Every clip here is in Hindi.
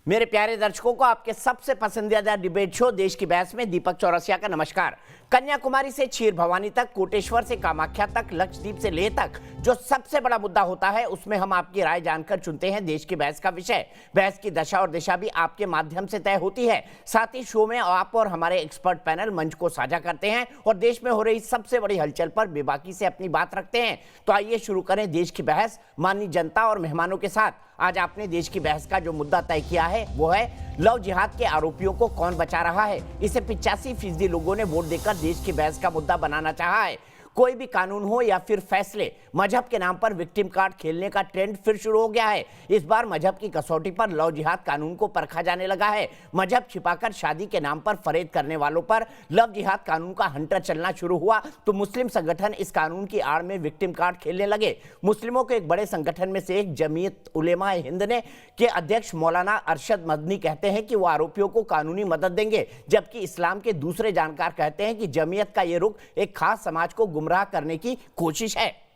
मेरे प्यारे दर्शकों को आपके सबसे पसंदीदा डिबेट शो देश की बहस में दीपक चौरसिया का नमस्कार। कन्याकुमारी से क्षीर भवानी तक, कोटेश्वर से कामाख्या तक, लक्षद्वीप से लेह तक जो सबसे बड़ा मुद्दा होता है उसमें हम आपकी राय जानकर चुनते हैं देश की बहस का विषय। बहस की दशा और दिशा भी आपके माध्यम से तय होती है। साथ ही शो में आप और हमारे एक्सपर्ट पैनल मंच को साझा करते हैं और देश में हो रही सबसे बड़ी हलचल पर बेबाकी से अपनी बात रखते हैं। तो आइए शुरू करें देश की बहस माननीय जनता और मेहमानों के साथ। आज आपने देश की बहस का जो मुद्दा तय किया है वो है लव जिहाद के आरोपियों को कौन बचा रहा है। इसे 85% लोगों ने वोट देकर देश की बहस का मुद्दा बनाना चाहा है। कोई भी कानून हो या फिर फैसले, मजहब के नाम पर विक्टिम कार्ड खेलने का ट्रेंड फिर शुरू हो गया है। इस बार मजहब की कसौटी पर लव जिहाद कानून को परखा जाने लगा है। मजहब छिपाकर शादी के नाम पर फरेब करने वालों पर लव जिहाद कानून का हंटर चलना शुरू हुआ तो मुस्लिम संगठन इस कानून की आड़ में विक्टिम कार्ड खेलने लगे। मुस्लिमों के एक बड़े संगठन में से एक जमीयत उलेमा हिंद ने के अध्यक्ष मौलाना अरशद मदनी कहते हैं कि वो आरोपियों को कानूनी मदद देंगे, जबकि इस्लाम के दूसरे जानकार कहते हैं कि जमीयत का ये रुख एक खास समाज को गुमराह करने की कोशिश है।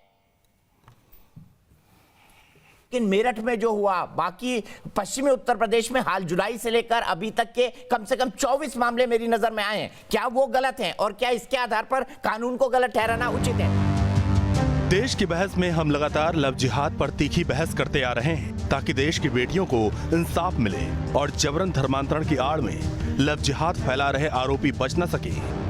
लेकिन मेरठ में जो हुआ, बाकी पश्चिमी उत्तर प्रदेश में हाल जुलाई से लेकर अभी तक के कम से कम 24 मामले मेरी नजर में आए हैं। क्या वो गलत हैं और क्या इसके आधार पर कानून को गलत ठहराना उचित है? देश की बहस में हम लगातार लव जिहाद पर तीखी बहस करते आ रहे हैं ताकि देश की बेटियों को इंसाफ मिले और जबरन धर्मांतरण की आड़ में लव जिहाद फैला रहे आरोपी बच न सके।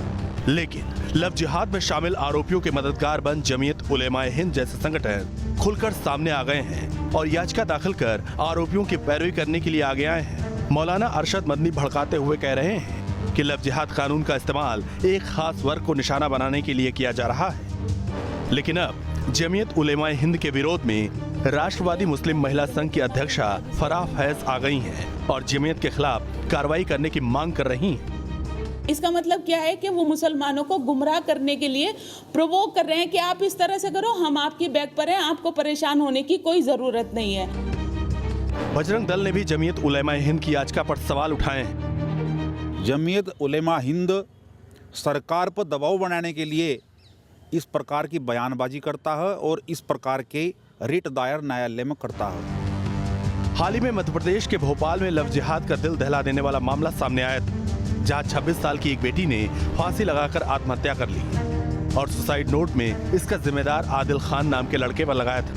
लेकिन लव जिहाद में शामिल आरोपियों के मददगार बन जमीयत उलेमा हिंद जैसे संगठन खुलकर सामने आ गए हैं और याचिका दाखिल कर आरोपियों की पैरवी करने के लिए आगे आए हैं। मौलाना अरशद मदनी भड़काते हुए कह रहे हैं कि लव जिहाद कानून का इस्तेमाल एक खास वर्ग को निशाना बनाने के लिए किया जा रहा है। लेकिन अब जमीयत उलेमा हिंद के विरोध में राष्ट्रवादी मुस्लिम महिला संघ की अध्यक्षा फराह फैज आ गई हैं और जमीयत के खिलाफ कार्रवाई करने की मांग कर रही हैं। इसका मतलब क्या है कि वो मुसलमानों को गुमराह करने के लिए प्रोवोक कर रहे हैं कि आप इस तरह से करो, हम आपकी बैक पर हैं, आपको परेशान होने की कोई जरूरत नहीं है। बजरंग दल ने भी जमीयत उलेमा हिंद की याचिका पर सवाल उठाए हैं। जमीयत उलेमा हिंद सरकार पर दबाव बनाने के लिए इस प्रकार की बयानबाजी करता है और इस प्रकार के रिट दायर न्यायालय में करता है। हाल ही में मध्य प्रदेश के भोपाल में लव जिहाद का दिल दहला देने वाला मामला सामने आया था, जहां 26 साल की एक बेटी ने फांसी लगाकर आत्महत्या कर ली और सुसाइड नोट में इसका जिम्मेदार आदिल खान नाम के लड़के पर लगाया था।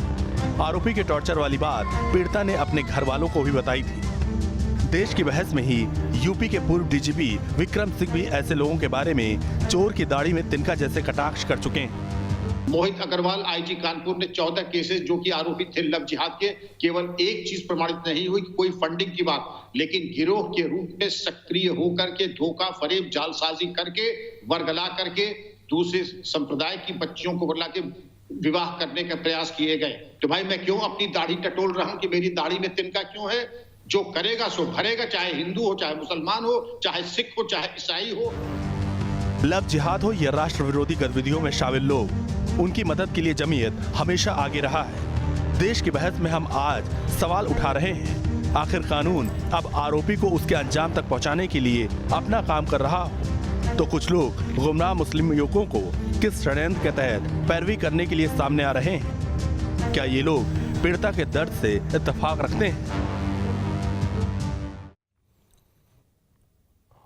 आरोपी के टॉर्चर वाली बात पीड़िता ने अपने घर वालों को भी बताई थी। देश की बहस में ही यूपी के पूर्व डीजीपी विक्रम सिंह भी ऐसे लोगों के बारे में चोर की दाढ़ी में तिनका जैसे कटाक्ष कर चुके हैं। मोहित अग्रवाल आईजी कानपुर ने 14 केसेस जो कि आरोपी थे लव जिहाद के, केवल एक चीज प्रमाणित नहीं हुई कि कोई फंडिंग की बात, लेकिन गिरोह के रूप में सक्रिय होकर के धोखा फरेब जालसाजी करके वर्गला करके दूसरे संप्रदाय की बच्चियों को बुला के विवाह करने का प्रयास किए गए। तो भाई मैं क्यों अपनी दाढ़ी टटोल रहा हूं कि मेरी दाढ़ी में तिनका क्यों है? जो करेगा सो भरेगा, चाहे हिंदू हो, चाहे मुसलमान हो, चाहे सिख हो, चाहे ईसाई हो। लव जिहाद हो या राष्ट्र विरोधी गतिविधियों में शामिल लोग, उनकी मदद के लिए जमीयत हमेशा आगे रहा है। देश की बहस में हम आज सवाल उठा रहे हैं, आखिर कानून अब आरोपी को उसके अंजाम तक पहुंचाने के लिए अपना काम कर रहा हो तो कुछ लोग गुमराह मुस्लिम युवकों को किस षड्यंत्र के तहत पैरवी करने के लिए सामने आ रहे हैं? क्या ये लोग पीड़िता के दर्द से इत्तेफाक रखते हैं?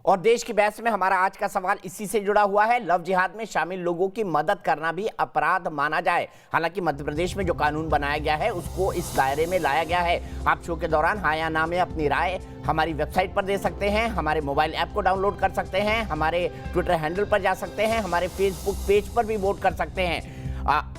और देश की बहस में हमारा आज का सवाल इसी से जुड़ा हुआ है, लव जिहाद में शामिल लोगों की मदद करना भी अपराध माना जाए। हालांकि मध्य प्रदेश में जो कानून बनाया गया है उसको इस दायरे में लाया गया है। आप शो के दौरान हाँ या ना में अपनी राय हमारी वेबसाइट पर दे सकते हैं, हमारे मोबाइल ऐप को डाउनलोड कर सकते हैं, हमारे ट्विटर हैंडल पर जा सकते हैं, हमारे फेसबुक पेज पर भी वोट कर सकते हैं।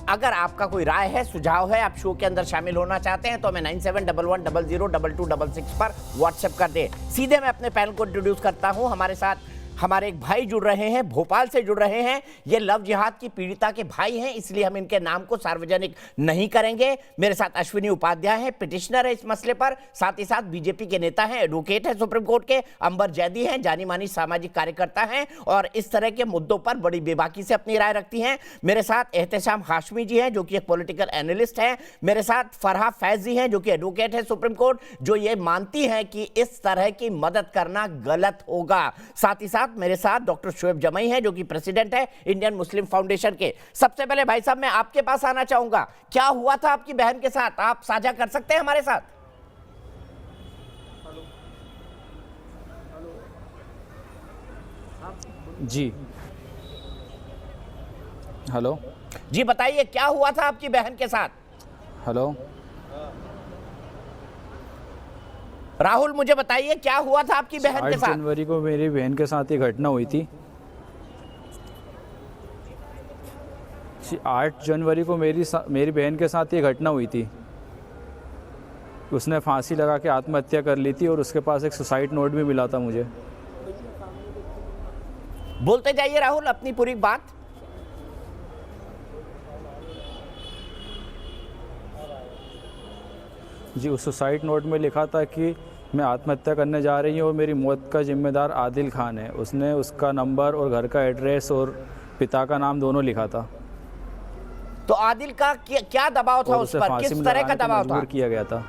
अगर आपका कोई राय है, सुझाव है, आप शो के अंदर शामिल होना चाहते हैं तो हमें 9711002222 पर व्हाट्सएप कर दें। सीधे मैं अपने पैनल को इंट्रोड्यूस करता हूं। हमारे साथ हमारे एक भाई जुड़ रहे हैं, भोपाल से जुड़ रहे हैं। ये लव जिहाद की पीड़िता के भाई हैं, इसलिए हम इनके नाम को सार्वजनिक नहीं करेंगे। मेरे साथ अश्विनी उपाध्याय हैं, पिटिशनर है इस मसले पर। साथ ही साथ बीजेपी के नेता हैं, एडवोकेट हैं सुप्रीम कोर्ट के, अंबर जैदी हैं, जानी मानी सामाजिक कार्यकर्ता हैं और इस तरह के मुद्दों पर बड़ी बेबाकी से अपनी राय रखती हैं। मेरे साथ एहतेशाम हाशमी जी हैं जो कि एक पॉलिटिकल एनालिस्ट हैं। मेरे साथ फराह फैज जी हैं जो कि एडवोकेट है सुप्रीम कोर्ट, जो ये मानती हैं कि इस तरह की मदद करना गलत होगा। साथ ही साथ मेरे साथ डॉक्टर शोएब जमई हैं जो कि प्रेसिडेंट है इंडियन मुस्लिम फाउंडेशन के। सबसे पहले भाई साहब मैं आपके पास आना चाहूंगा, क्या हुआ था आपकी बहन के साथ, आप साझा कर सकते हैं हमारे साथ? जी हेलो जी बताइए क्या हुआ था आपकी बहन के साथ? हेलो राहुल मुझे बताइए क्या हुआ था आपकी बहन के 8 साथ? जनवरी को मेरी बहन के साथ ये घटना हुई थी। 8 जनवरी को मेरी बहन के साथ ये घटना हुई थी। उसने फांसी लगा के आत्महत्या कर ली थी और उसके पास एक सुसाइड नोट भी मिला था मुझे। बोलते जाइए राहुल अपनी पूरी बात। जी उस सुसाइड नोट में लिखा था कि मैं आत्महत्या करने जा रही हूँ और मेरी मौत का जिम्मेदार आदिल खान है। उसने उसका नंबर और घर का एड्रेस और पिता का नाम दोनों लिखा था। तो आदिल का क्या दबाव था और उस उसे पर? फांसी किस में तरह का लगाने को दबाव था? मजबूर किया गया था।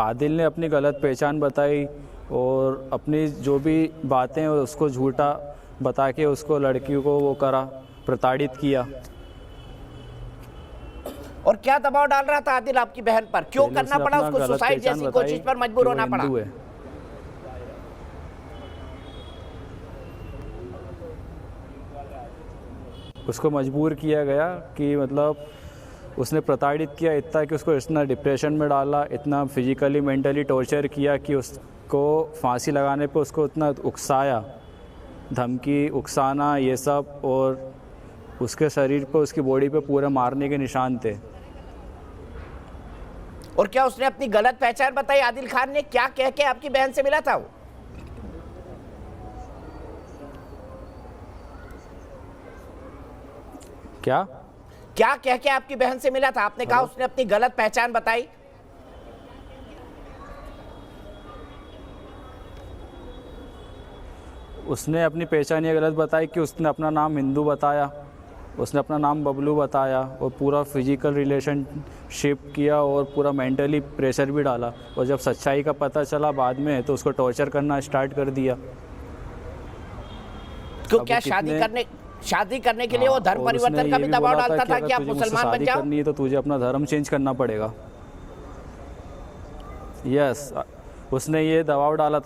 आदिल ने अपनी गलत पहचान बताई और अपनी जो भी बातें उसको झूठा बता के उसको लड़की को वो करा, प्रताड़ित किया। और क्या दबाव डाल रहा था आदिल आपकी बहन पर? क्यों पहले करना उसने पड़ा अपना उसको? गलत सुसाइड पहचान जैसी बताई कोशिश पर मजबूर कि वो होना पड़ा? हिंदू है। उसको मजबूर किया गया कि मतलब उसने प्रताड़ित किया इतना कि उसको इतना डिप्रेशन में डाला, इतना फिजिकली मेंटली टॉर्चर किया कि उसको फांसी लगाने पे उसको इतना उकसाया, धमकी उकसाना ये सब। और उसके शरीर पे उसकी बॉडी पे पूरे मारने के निशान थे। और क्या उसने अपनी गलत पहचान बताई? आदिल खान ने क्या कह के आपकी बहन से मिला था वो? क्या कह के आपकी बहन से मिला था? आपने कहा उसने अपनी गलत पहचान बताई। उसने अपनी पहचान ये गलत बताई कि उसने अपना नाम हिंदू बताया, उसने अपना नाम बबलू बताया और पूरा फिजिकल रिलेशनशिप किया और पूरा मेंटली प्रेशर भी डाला। और जब सच्चाई का पता चला बाद में तो उसको टॉर्चर करना स्टार्ट कर दिया। तो अब क्या वो शादी करने के लिए वो धर्म और उसने परिवर्तन का ये भी भी दबाव बोला डालता था अगर कि आप तुझे मुझसे मुसलमान बन शादी जाओ? करनी है तो तुझे अपना धर्म चेंज करना पड़ेगा। यस उसने ये दबाव डाला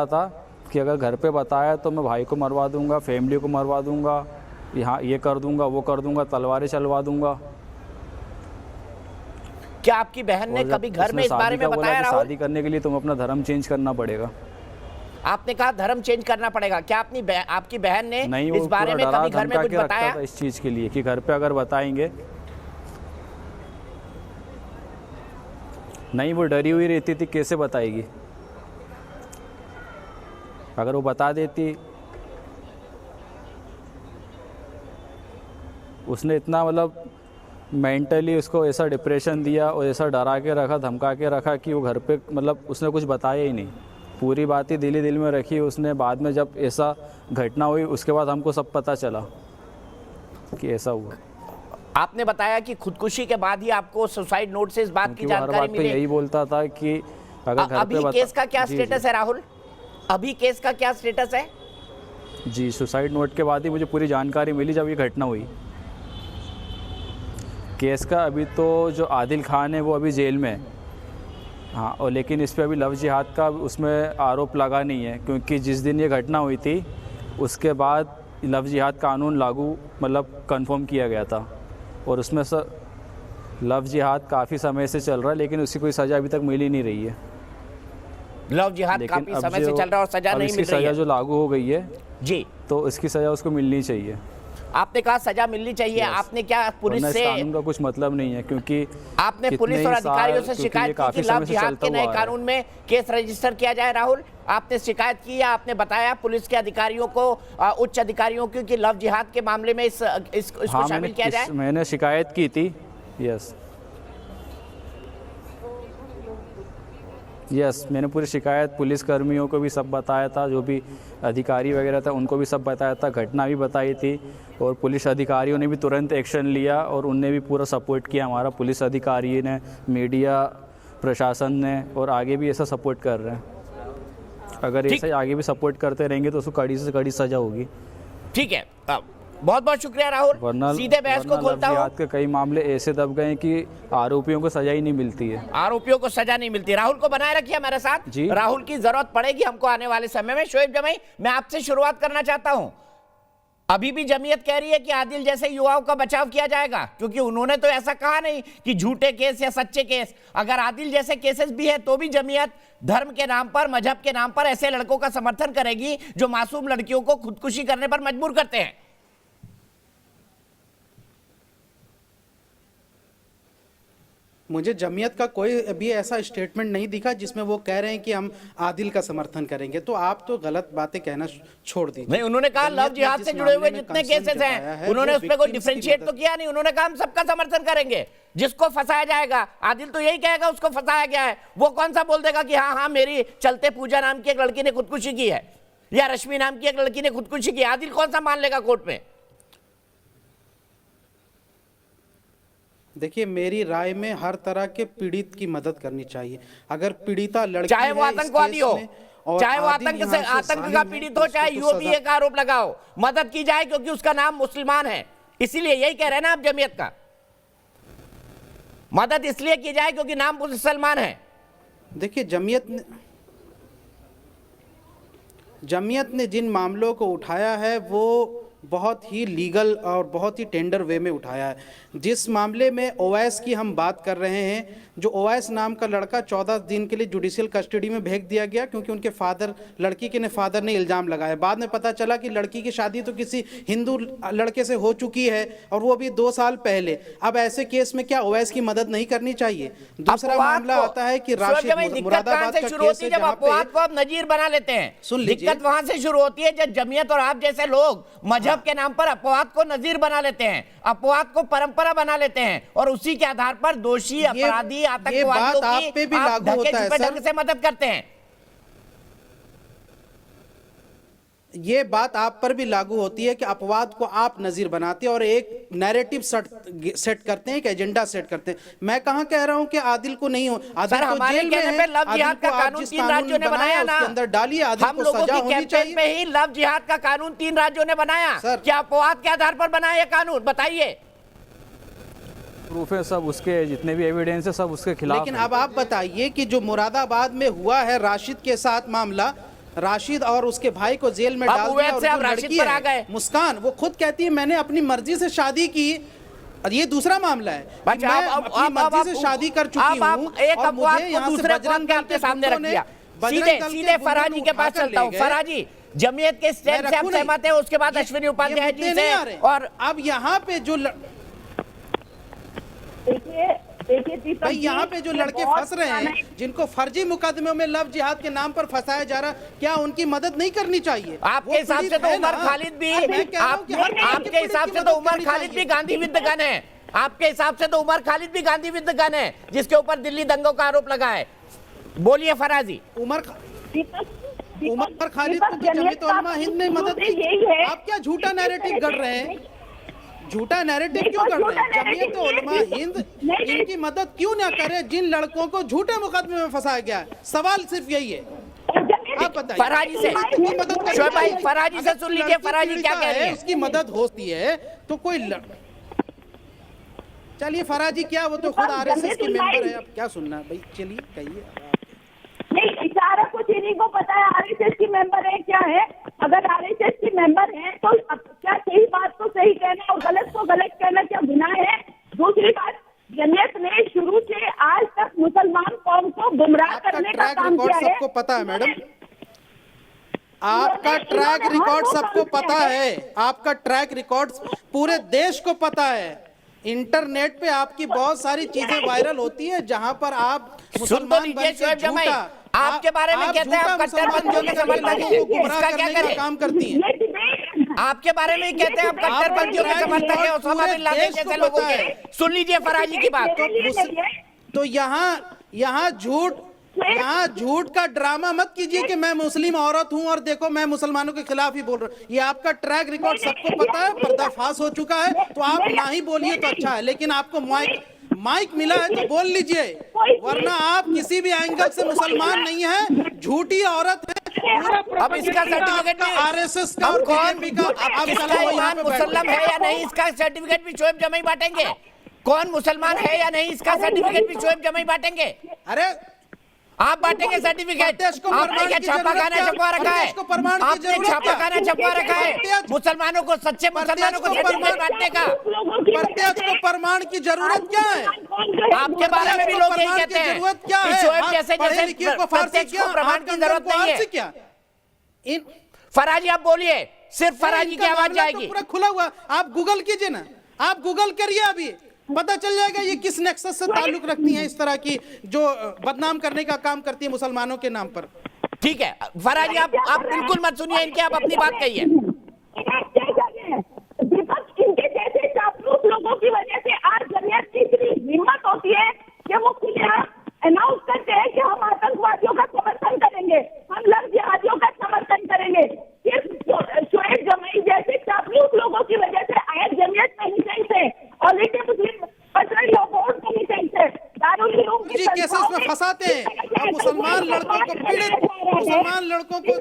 था कि अगर घर पे बताया तो मैं भाई को मरवा दूंगा, फैमिली को मरवा दूंगा, यहाँ ये कर दूंगा, वो कर दूंगा, तलवारें चलवा दूंगा। क्या आपकी बहन ने कभी घर में इस बारे में बताया? राहुल शादी करने के लिए तुम्हें अपना धर्म चेंज करना पड़ेगा। आपने कहा धर्म चेंज करना पड़ेगा। क्या आपकी बहन ने नहीं, इस बारे में कभी घर में कुछ बताया? इस चीज़ के लिए कि घर पे अगर बताएंगे, नहीं वो डरी हुई रहती थी, कैसे बताएगी? अगर वो बता देती, उसने इतना मतलब मेंटली उसको ऐसा डिप्रेशन दिया और ऐसा डरा के रखा, धमका के रखा कि वो घर पे मतलब उसने कुछ बताया ही नहीं। पूरी बात ही दिल में रखी उसने। बाद में जब ऐसा घटना हुई उसके बाद हमको सब पता चला कि ऐसा हुआ। आपने बताया कि खुदकुशी के बाद ही आपको सुसाइड नोट से इस बात की क्योंकि वो हर जानकारी बात पे मिली। यही बोलता था कि अगर घर अभी पे केस का क्या जी, स्टेटस है राहुल? अभी केस का क्या स्टेटस है? जी सुसाइड नोट के बाद ही मुझे पूरी जानकारी मिली जब ये घटना हुई। केस का अभी तो जो आदिल खान है वो अभी जेल में है। हाँ, और लेकिन इस पे अभी लव जिहाद का उसमें आरोप लगा नहीं है, क्योंकि जिस दिन ये घटना हुई थी उसके बाद लव जिहाद कानून लागू मतलब कंफर्म किया गया था। और उसमें लव जिहाद काफ़ी समय से चल रहा है लेकिन उसकी कोई सज़ा अभी तक मिल ही नहीं रही है। लव जिहाद काफी समय से चल रहा है और सजा नहीं मिल रही सज़ा है। जो लागू हो गई है जी, तो इसकी सज़ा उसको मिलनी चाहिए। आपने कहा सजा मिलनी चाहिए। आपने क्या पुलिस वरना इस से कानून का कुछ मतलब नहीं है, क्योंकि आपने कितने पुलिस ही और अधिकारियों साल- से क्योंकि शिकायत ये की काफी कि लव समय से जिहाद चलता के नए हुआ है। कानून में केस रजिस्टर किया जाए? राहुल आपने शिकायत की या आपने बताया पुलिस के अधिकारियों को, उच्च अधिकारियों को कि लव जिहाद के मामले में इसको हाँ, शामिल किया जाए? मैंने शिकायत की थी। यस मैंने पूरी शिकायत पुलिस कर्मियों को भी सब बताया था, जो भी अधिकारी वगैरह था उनको भी सब बताया था, घटना भी बताई थी। और पुलिस अधिकारियों ने भी तुरंत एक्शन लिया और उनने भी पूरा सपोर्ट किया हमारा। पुलिस अधिकारी ने, मीडिया प्रशासन ने, और आगे भी ऐसा सपोर्ट कर रहे हैं। अगर ऐसे आगे भी सपोर्ट करते रहेंगे तो उसको कड़ी से कड़ी सज़ा होगी। ठीक है, बहुत बहुत शुक्रिया राहुल। सीधे बहस को खोलता हूँ। जिहाद के कई मामले ऐसे दब गए हैं कि आरोपियों को सजा ही नहीं मिलती है। आरोपियों को सजा नहीं मिलती। राहुल को बनाए रखिए हमारे साथ जी। राहुल की जरूरत पड़ेगी हमको आने वाले समय में। शोएब जमाई, मैं आपसे शुरुआत करना चाहता हूं। अभी भी जमीयत कह रही है कि आदिल जैसे युवाओं का बचाव किया जाएगा, क्योंकि उन्होंने तो ऐसा कहा नहीं कि झूठे केस या सच्चे केस। अगर आदिल जैसे केसेस भी है तो भी जमीयत धर्म के नाम पर, मजहब के नाम पर ऐसे लड़कों का समर्थन करेगी जो मासूम लड़कियों को खुदकुशी करने पर मजबूर करते हैं। मुझे जमीयत का कोई भी ऐसा स्टेटमेंट नहीं दिखा जिसमें वो कह रहे हैं कि हम आदिल का समर्थन करेंगे। तो आप तो गलत बातें कहना छोड़ दीजिए। नहीं, उन्होंने कहा लव जिहाद से जुड़े हुए जितने केसेस हैं उन्होंने उस पर कोई डिफरेंशिएट तो किया नहीं। उन्होंने कहा हम सबका समर्थन करेंगे जिसको फंसाया जाएगा। आदिल तो यही कहेगा उसको फंसाया गया है। वो कौन सा बोल देगा कि हाँ मेरी चलते पूजा नाम की एक लड़की ने खुदकुशी की है या रश्मि नाम की एक लड़की ने खुदकुशी की। आदिल कौन सा मान लेगा कोर्ट में? देखिए, मेरी राय में हर तरह के पीड़ित की मदद करनी चाहिए। अगर पीड़िता लड़की चाहे वो है इस आतंकवादी केस हो, में और चाहे वो आदिल आतंक यहाँ से से आतंक शामिल का है, पीड़ित तो हो, उसको चाहे तो यूएपीए सजा- का आरोप लगाओ, मदद की जाए क्योंकि उसका नाम मुसलमान है। इसीलिए यही कह रहे हैं ना आप जमीयत का, मदद इसलिए की जाए क्योंकि नाम मुसलमान है। देखिए, जमीयत ने जिन मामलों को उठाया है वो बहुत ही लीगल और बहुत ही टेंडर वे में उठाया है। जिस मामले में ओवैस की हम बात कर रहे हैं, जो ओवैस नाम का लड़का 14 दिन के लिए जुडिशियल कस्टडी में भेज दिया गया क्योंकि उनके लड़की के फादर ने इल्ज़ाम लगाया। बाद में पता चला कि लड़की की शादी तो किसी हिंदू लड़के से हो चुकी है और वो भी 2 साल पहले। अब ऐसे केस में क्या ओवैस की मदद नहीं करनी चाहिए? दूसरा मामला आता है कि राशिद मुरादाबाद का केस है जब जहाँ अपवाद को पे आप नजीर बना लेते हैं। सुन लीजिए। दिक्कत वहां से शुरू होती है जब जमीयत और आप जैसे लोग मजहब के नाम पर अपवाद को नजीर बना लेते हैं, अपवाद को परंपरा बना लेते हैं और उसी के आधार पर दोषी, अपराधी, आतंकवादियों आप पे भी लागू होता है सर। ढंग से मदद करते हैं। ये बात आप पर भी लागू होती है कि अपवाद को आप नजीर बनाते हैं और एक नैरेटिव सेट करते हैं, एक एजेंडा सेट करते हैं। मैं कहां कह रहा हूं कि आदिल को नहीं हो, आदिल सर, तो हमारे जेल में कहने है। पे लव जिहाद का कानून 3 राज्यों ने बनाया ना, उसके अंदर डालिए, आदिल हम को लोगों सजा की होनी कैंपेन चाहिए। पे ही लव जिहाद का कानून 3 राज्यों ने बनाया। सर, क्या अपवाद के आधार पर बनाया ये कानून? बताइए। प्रूफ है सब, उसके जितने भी एविडेंस है सब उसके खिलाफ लेकिन है। अब आप बताइए कि जो मुरादाबाद में हुआ है राशिद के साथ मामला, राशिद और उसके भाई को जेल में अब डाल उवैद दिया और से जो अब राशिद लड़की पर आ है गए। मुस्कान, वो खुद कहती है मैंने अपनी मर्जी से शादी की। और ये दूसरा मामला है कि अच्छा, मैं अपनी मर्जी से शादी कर चुकी हूँ एक और अपवाद मुझे को यहाँ से दूसरे बजरंग अपवाद के दल आपके के सामने रख गुंडों ने दिया। बजरंग सीधे दल के सीधे गुंडों फराजी के पास उठाकर चलता हूँ। ले गए। फराजी, जमीयत के स्टैंड से आप सहमत हैं? उसके बाद अश्विनी उपाध्याय जी से। और अब यहाँ पे जो देखिए दीपक भाई जी, यहाँ पे जो ये लड़के बहुत फंस रहे पुराना हैं, जिनको फर्जी मुकदमों में लव जिहाद के नाम पर फंसाया जा रहा, क्या उनकी मदद नहीं करनी चाहिए? आपके हिसाब से तो उमर खालिद भी, आपके हिसाब से तो उमर खालिद भी गांधी विद गन है। आपके हिसाब से तो उमर खालिद भी गांधी विद गन है, जिसके ऊपर दिल्ली दंगों का आरोप लगा है। बोलिए फराजी। उमर खालिद दीपक, को तो जमीयत उलमा हिंद ने मदद की। यही है। आप क्या झूठा नैरेटिव गढ़ रहे हैं? झूठा नैरेटिव क्यों कर रहे हैं? जमीयत उलमा हिंद इनकी मदद क्यों ना करे जिन लड़कों को झूठे मुकदमे में फंसाया गया है? सवाल सिर्फ यही है। आप बताइए। फराजी से शोएब भाई, फराजी से सुन लीजिए, फराजी क्या कह रहे हैं। उसकी मदद होती है तो कोई चलिए फराजी क्या, वो तो खुद आरएसएस के मेंबर है। अब क्या सुनना है भाई, चलिए कहिए। नहीं, सारा कुछ इन्हीं को पता है आरएसएस की मेंबर है क्या है। अगर आरएसएस की मेंबर है तो क्या सही बात को सही कहना और गलत को गलत कहना क्या गुनाह है? दूसरी बात, जमीयत ने शुरू से आज तक मुसलमान कौम को गुमराह करने का काम किया है। सबको पता है मैडम, आपका ट्रैक रिकॉर्ड सबको पता है। आपका ट्रैक रिकॉर्ड पूरे देश को पता है। इंटरनेट पे आपकी बहुत सारी चीजें वायरल होती है जहां पर आप सुन तो लीजिए शोएब जमाई, आपके बारे में कहते हैं आप कट्टरपंथियों के समर्थक हैं, इसका क्या करें? काम करती हैं। आपके बारे में कहते हैं आप कट्टरपंथियों के समर्थक हैं, ओसामा बिन लादेन जैसे लोगों के। सुन लीजिए फराजी की बात। तो यहाँ झूठ का ड्रामा मत कीजिए कि मैं मुस्लिम औरत हूं और देखो मैं मुसलमानों के खिलाफ ही बोल रहा हूं। ये आपका ट्रैक रिकॉर्ड सबको पता है, पर्दाफाश हो चुका है। तो आप ना ही बोलिए तो अच्छा है, लेकिन आपको माइक मिला है तो बोल लीजिए, वरना आप किसी भी एंगल से मुसलमान नहीं है, झूठी औरत है अब इसका सर्टिफिकेट भी आरएसएस का अब और कौन बीजेपी का अब किसका चलो यहाँ ईमान पे बैठ मुसल्लम है या नहीं, इसका सर्टिफिकेट भी शोएब जमाई बांटेंगे। कौन मुसलमान है या नहीं, इसका सर्टिफिकेट भी शोएब जमाई बांटेंगे। अरे आप बांटेंगे सर्टिफिकेट। आपने क्या छापाखाना छपवा रखा है, आपने छापाखाना छपवा रखा है मुसलमानों को, सच्चे मुसलमानों को सर्टिफिकेट बांटने का। प्रत्यक्ष को प्रमाण की जरूरत क्या है? आपके बारे में भी लोग यही कहते हैं कि शोएब जैसे प्रत्यक्ष को प्रमाण की जरूरत नहीं है। क्या इन फराजी आप बोलिए, सिर्फ फराजी की आवाज जाएगी। पूरा खुला हुआ, आप गूगल कीजिए ना, आप गूगल करिए, अभी पता चल जाएगा ये किस नेक्सस से ताल्लुक रखती हैं, इस तरह की जो बदनाम करने का काम करती है मुसलमानों के नाम पर। ठीक है फराजी, आप बिल्कुल मत सुनिए इनके, आप अपनी बात कहिए। दीपक, इनके जैसे चापलूस लोगों की वजह से आज जमीयत की इतनी हिम्मत होती है कि वो खुलेआम अनाउंस करते हैं कि हम आतंकवादियों का समर्थन करेंगे, हम लव जिहादियों का समर्थन करेंगे। शोएब जमाई जैसे चापलूस लोगों की वजह से आज जमीयत में हिंसा से और मुस्लिम पटवारी लोग नहीं चाहिए, दारुल उलूम की जी केसेस में फंसाते हैं, अब मुसलमान लड़कों को पीड़ित, मुसलमान लड़कों को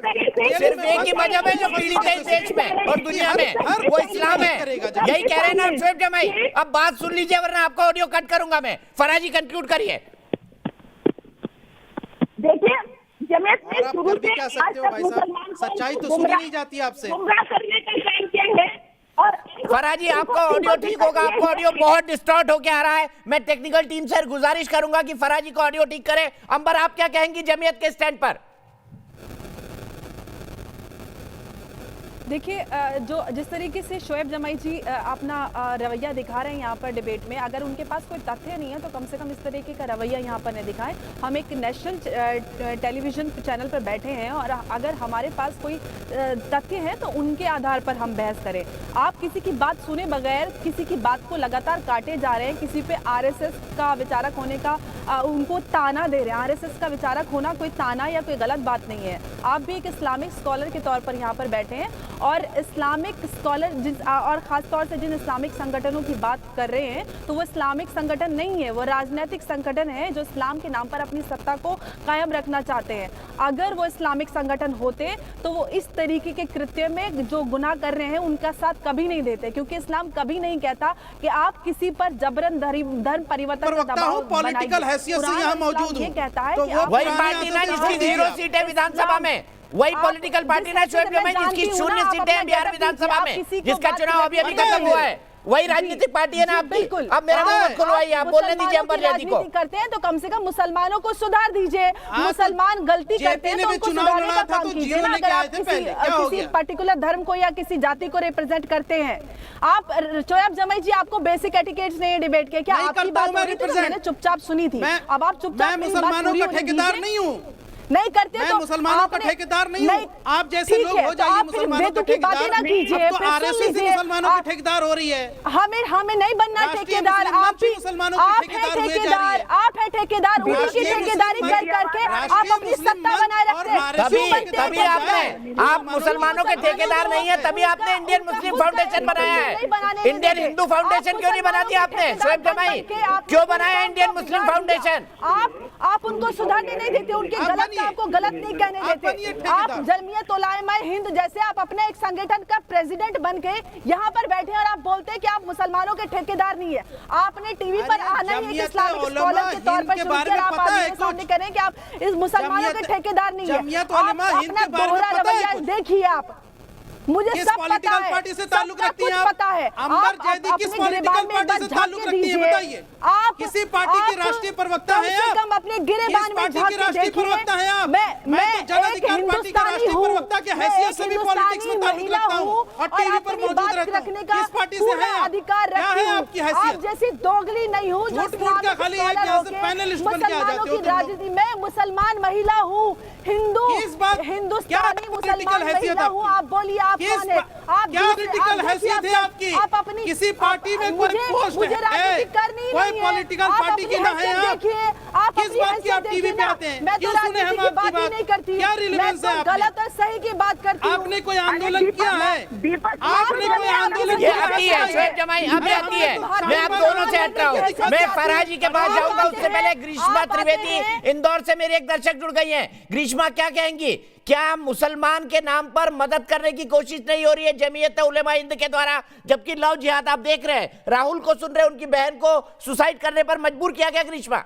सिर्फ एक ही मजहब है जो पीड़ित है इस देश में और दुनिया में, वो इस्लाम है। यही कह रहे हैं ना शोएब जमाई। अब बात सुन लीजिए वरना आपका ऑडियो कट करूंगा मैं। फराजी कंक्लूड करिए। देखिए जमीयत में और आप कर भी क्या सकते हो भाई साहब, सच्चाई तो सुनी नहीं जाती आपसे। गुमराह करने का काम किया है। और फराजी आपका ऑडियो ठीक होगा, आपका ऑडियो बहुत डिस्टॉर्ट होके आ रहा है। मैं टेक्निकल टीम से गुजारिश करूंगा कि फराजी का ऑडियो ठीक करे। अंबर आप क्या कहेंगी जमीयत के स्टैंड पर? देखिए जो जिस तरीके से शोएब जमाई जी अपना रवैया दिखा रहे हैं यहाँ पर डिबेट में, अगर उनके पास कोई तथ्य नहीं है तो कम से कम इस तरीके का रवैया यहाँ पर न दिखाएं। हम एक नेशनल टेलीविजन चैनल पर बैठे हैं और अगर हमारे पास कोई तथ्य है तो उनके आधार पर हम बहस करें। आप किसी की बात सुने बगैर किसी की बात को लगातार काटे जा रहे हैं, किसी पे आरएसएस का विचारक होने का उनको ताना दे रहे हैं। आरएसएस का विचारक होना कोई ताना या कोई गलत बात नहीं है। आप भी एक इस्लामिक स्कॉलर के तौर पर यहाँ पर बैठे हैं और इस्लामिक स्कॉलर और ख़ास तौर से जिन इस्लामिक संगठनों की बात कर रहे हैं तो वो इस्लामिक संगठन नहीं है, वो राजनीतिक संगठन है जो इस्लाम के नाम पर अपनी सत्ता को कायम रखना चाहते हैं। अगर वो इस्लामिक संगठन होते तो वो इस तरीके के कृत्य में जो गुनाह कर रहे हैं उनका साथ कभी नहीं देते, क्योंकि इस्लाम कभी नहीं कहता कि आप किसी पर जबरन धर्म परिवर्तन का दबाव पॉलिटिकल हैसियत से यहाँ मौजूद हूँ। कहता है तो कि वही पार्टी ना जिसकी 0 सीटें विधानसभा में, वही पॉलिटिकल पार्टी ना शोएब जमाई जिसकी 0 सीटें हैं बिहार विधानसभा में, जिसका चुनाव अभी खत्म हुआ है, वही राजनीतिक पार्टी है ना आपकी। अब मेरा मुंह मत खुलवाइए, आप बोलने दीजिए अंबर जैदी को। करते हैं तो कम से कम मुसलमानों को सुधार दीजिए। मुसलमान गलती करते हैं तो उनको सुधारने का काम कीजिए ना। अगर आप किसी पर्टिकुलर धर्म को या किसी जाति को रिप्रेजेंट करते हैं, आप शोएब जमाई जी आपको बेसिक एटिकेट्स नहीं है डिबेट के, क्या आपकी बात हो रही थी तो मैंने चुपचाप सुनी थी। अब आप चुपचाप मुसलमानों का ठेकेदार नहीं हूँ, नहीं करते मैं तो मुसलमानों का ठेकेदार नहीं हूँ। आप जैसे लोग हो जाइए मुसलमानों का ठेकेदार। अब तो आरएसएस ही मुसलमानों की ठेकेदार हो रही है। हमें नहीं बनना ठेकेदार। आप है ठेकेदार, आप है ठेकेदार, उन्हीं की ठेकेदारी कर करके आप अपनी सत्ता बनाए रखते हैं। तभी आप मुसलमानों के ठेकेदार नहीं है, तभी आपने इंडियन मुस्लिम फाउंडेशन बनाया है। इंडियन हिंदू फाउंडेशन क्यों नहीं बना दिया आपने शोएब जमाई? क्यों बनाया इंडियन मुस्लिम फाउंडेशन? आप उनको सुधारने नहीं देते, उनके गलत आपको गलत नहीं कहने देते। आप जमीयत उलमा हिंद जैसे आप अपने एक संगठन का प्रेसिडेंट बन के यहाँ पर बैठे और आप बोलते हैं कि आप मुसलमानों के ठेकेदार नहीं है। आपने टीवी पर आना ही एक इस्लामिक स्कॉलर के तौर पर चुनकर आप आगे सामने करें कि आप इस मुसलमानों के ठेकेदार नहीं है। आप अपना दोहरा रवैया देखिए। आप मुझे सब पता है, पार्टी से ताल्लुक रखती हैं? पता है। अंबर जैदी किस पॉलिटिकल पार्टी से ताल्लुक रखती है बताइए? आप किसी पार्टी की राष्ट्रीय प्रवक्ता हैं आप? कम अपने गिरेबान में झांक के राष्ट्रीय प्रवक्ता हैं आप? मैं जन अधिकार पार्टी के राष्ट्रीय प्रवक्ता के हैसियत से भी पॉलिटिक्स में ताल्लुक रखता हूं और टीवी पर मौजूद रहता हूं। किस पार्टी से हैं आप? क्या है आपकी हैसियत? आप जैसी दोगली नहीं हूं जो झूठ का खाली एक यहाँ से पैनलिस्ट बन के आ जाते हो। राजनीति में मुसलमान महिला हूँ, हिंदुस्तानी मुसलमान महिला हूँ। आप बोलिए आप कौन है? क्या पॉलिटिकल हैसियत है आपकी? आप अपनी किसी पार्टी में कोई पोस्ट मुझे राजनीति करनी कोई नहीं है। पॉलिटिकल पार्टी की ना है आप? देखिए आप किस बात की आप टीवी पे आते हैं? क्यों सुने हम आपकी बात? नहीं करती। क्या रिलेवेंस है? गलत और सही की बात करती हूँ। आपने कोई आंदोलन किया है? आपने कोई आंदोलन ये किया आती है श्वेत जमाई, अभी आती है। मैं अब दोनों से हट रहा हूँ। मैं फरहा जी के पास जाऊंगा, उससे पहले ग्रीष्मा त्रिवेदी इंदौर से मेरी एक दर्शक जुड़ गई हैं। ग्रीष्मा, क्या कहेंगी? क्या मुसलमान के नाम पर मदद करने की कोशिश नहीं हो रही है जमीयत उलेमा हिंद के द्वारा, जबकि लव जिहाद आप देख रहे हैं, राहुल को सुन रहे हैं, उनकी बहन को सुसाइड करने पर मजबूर किया गया? ग्रीष्मा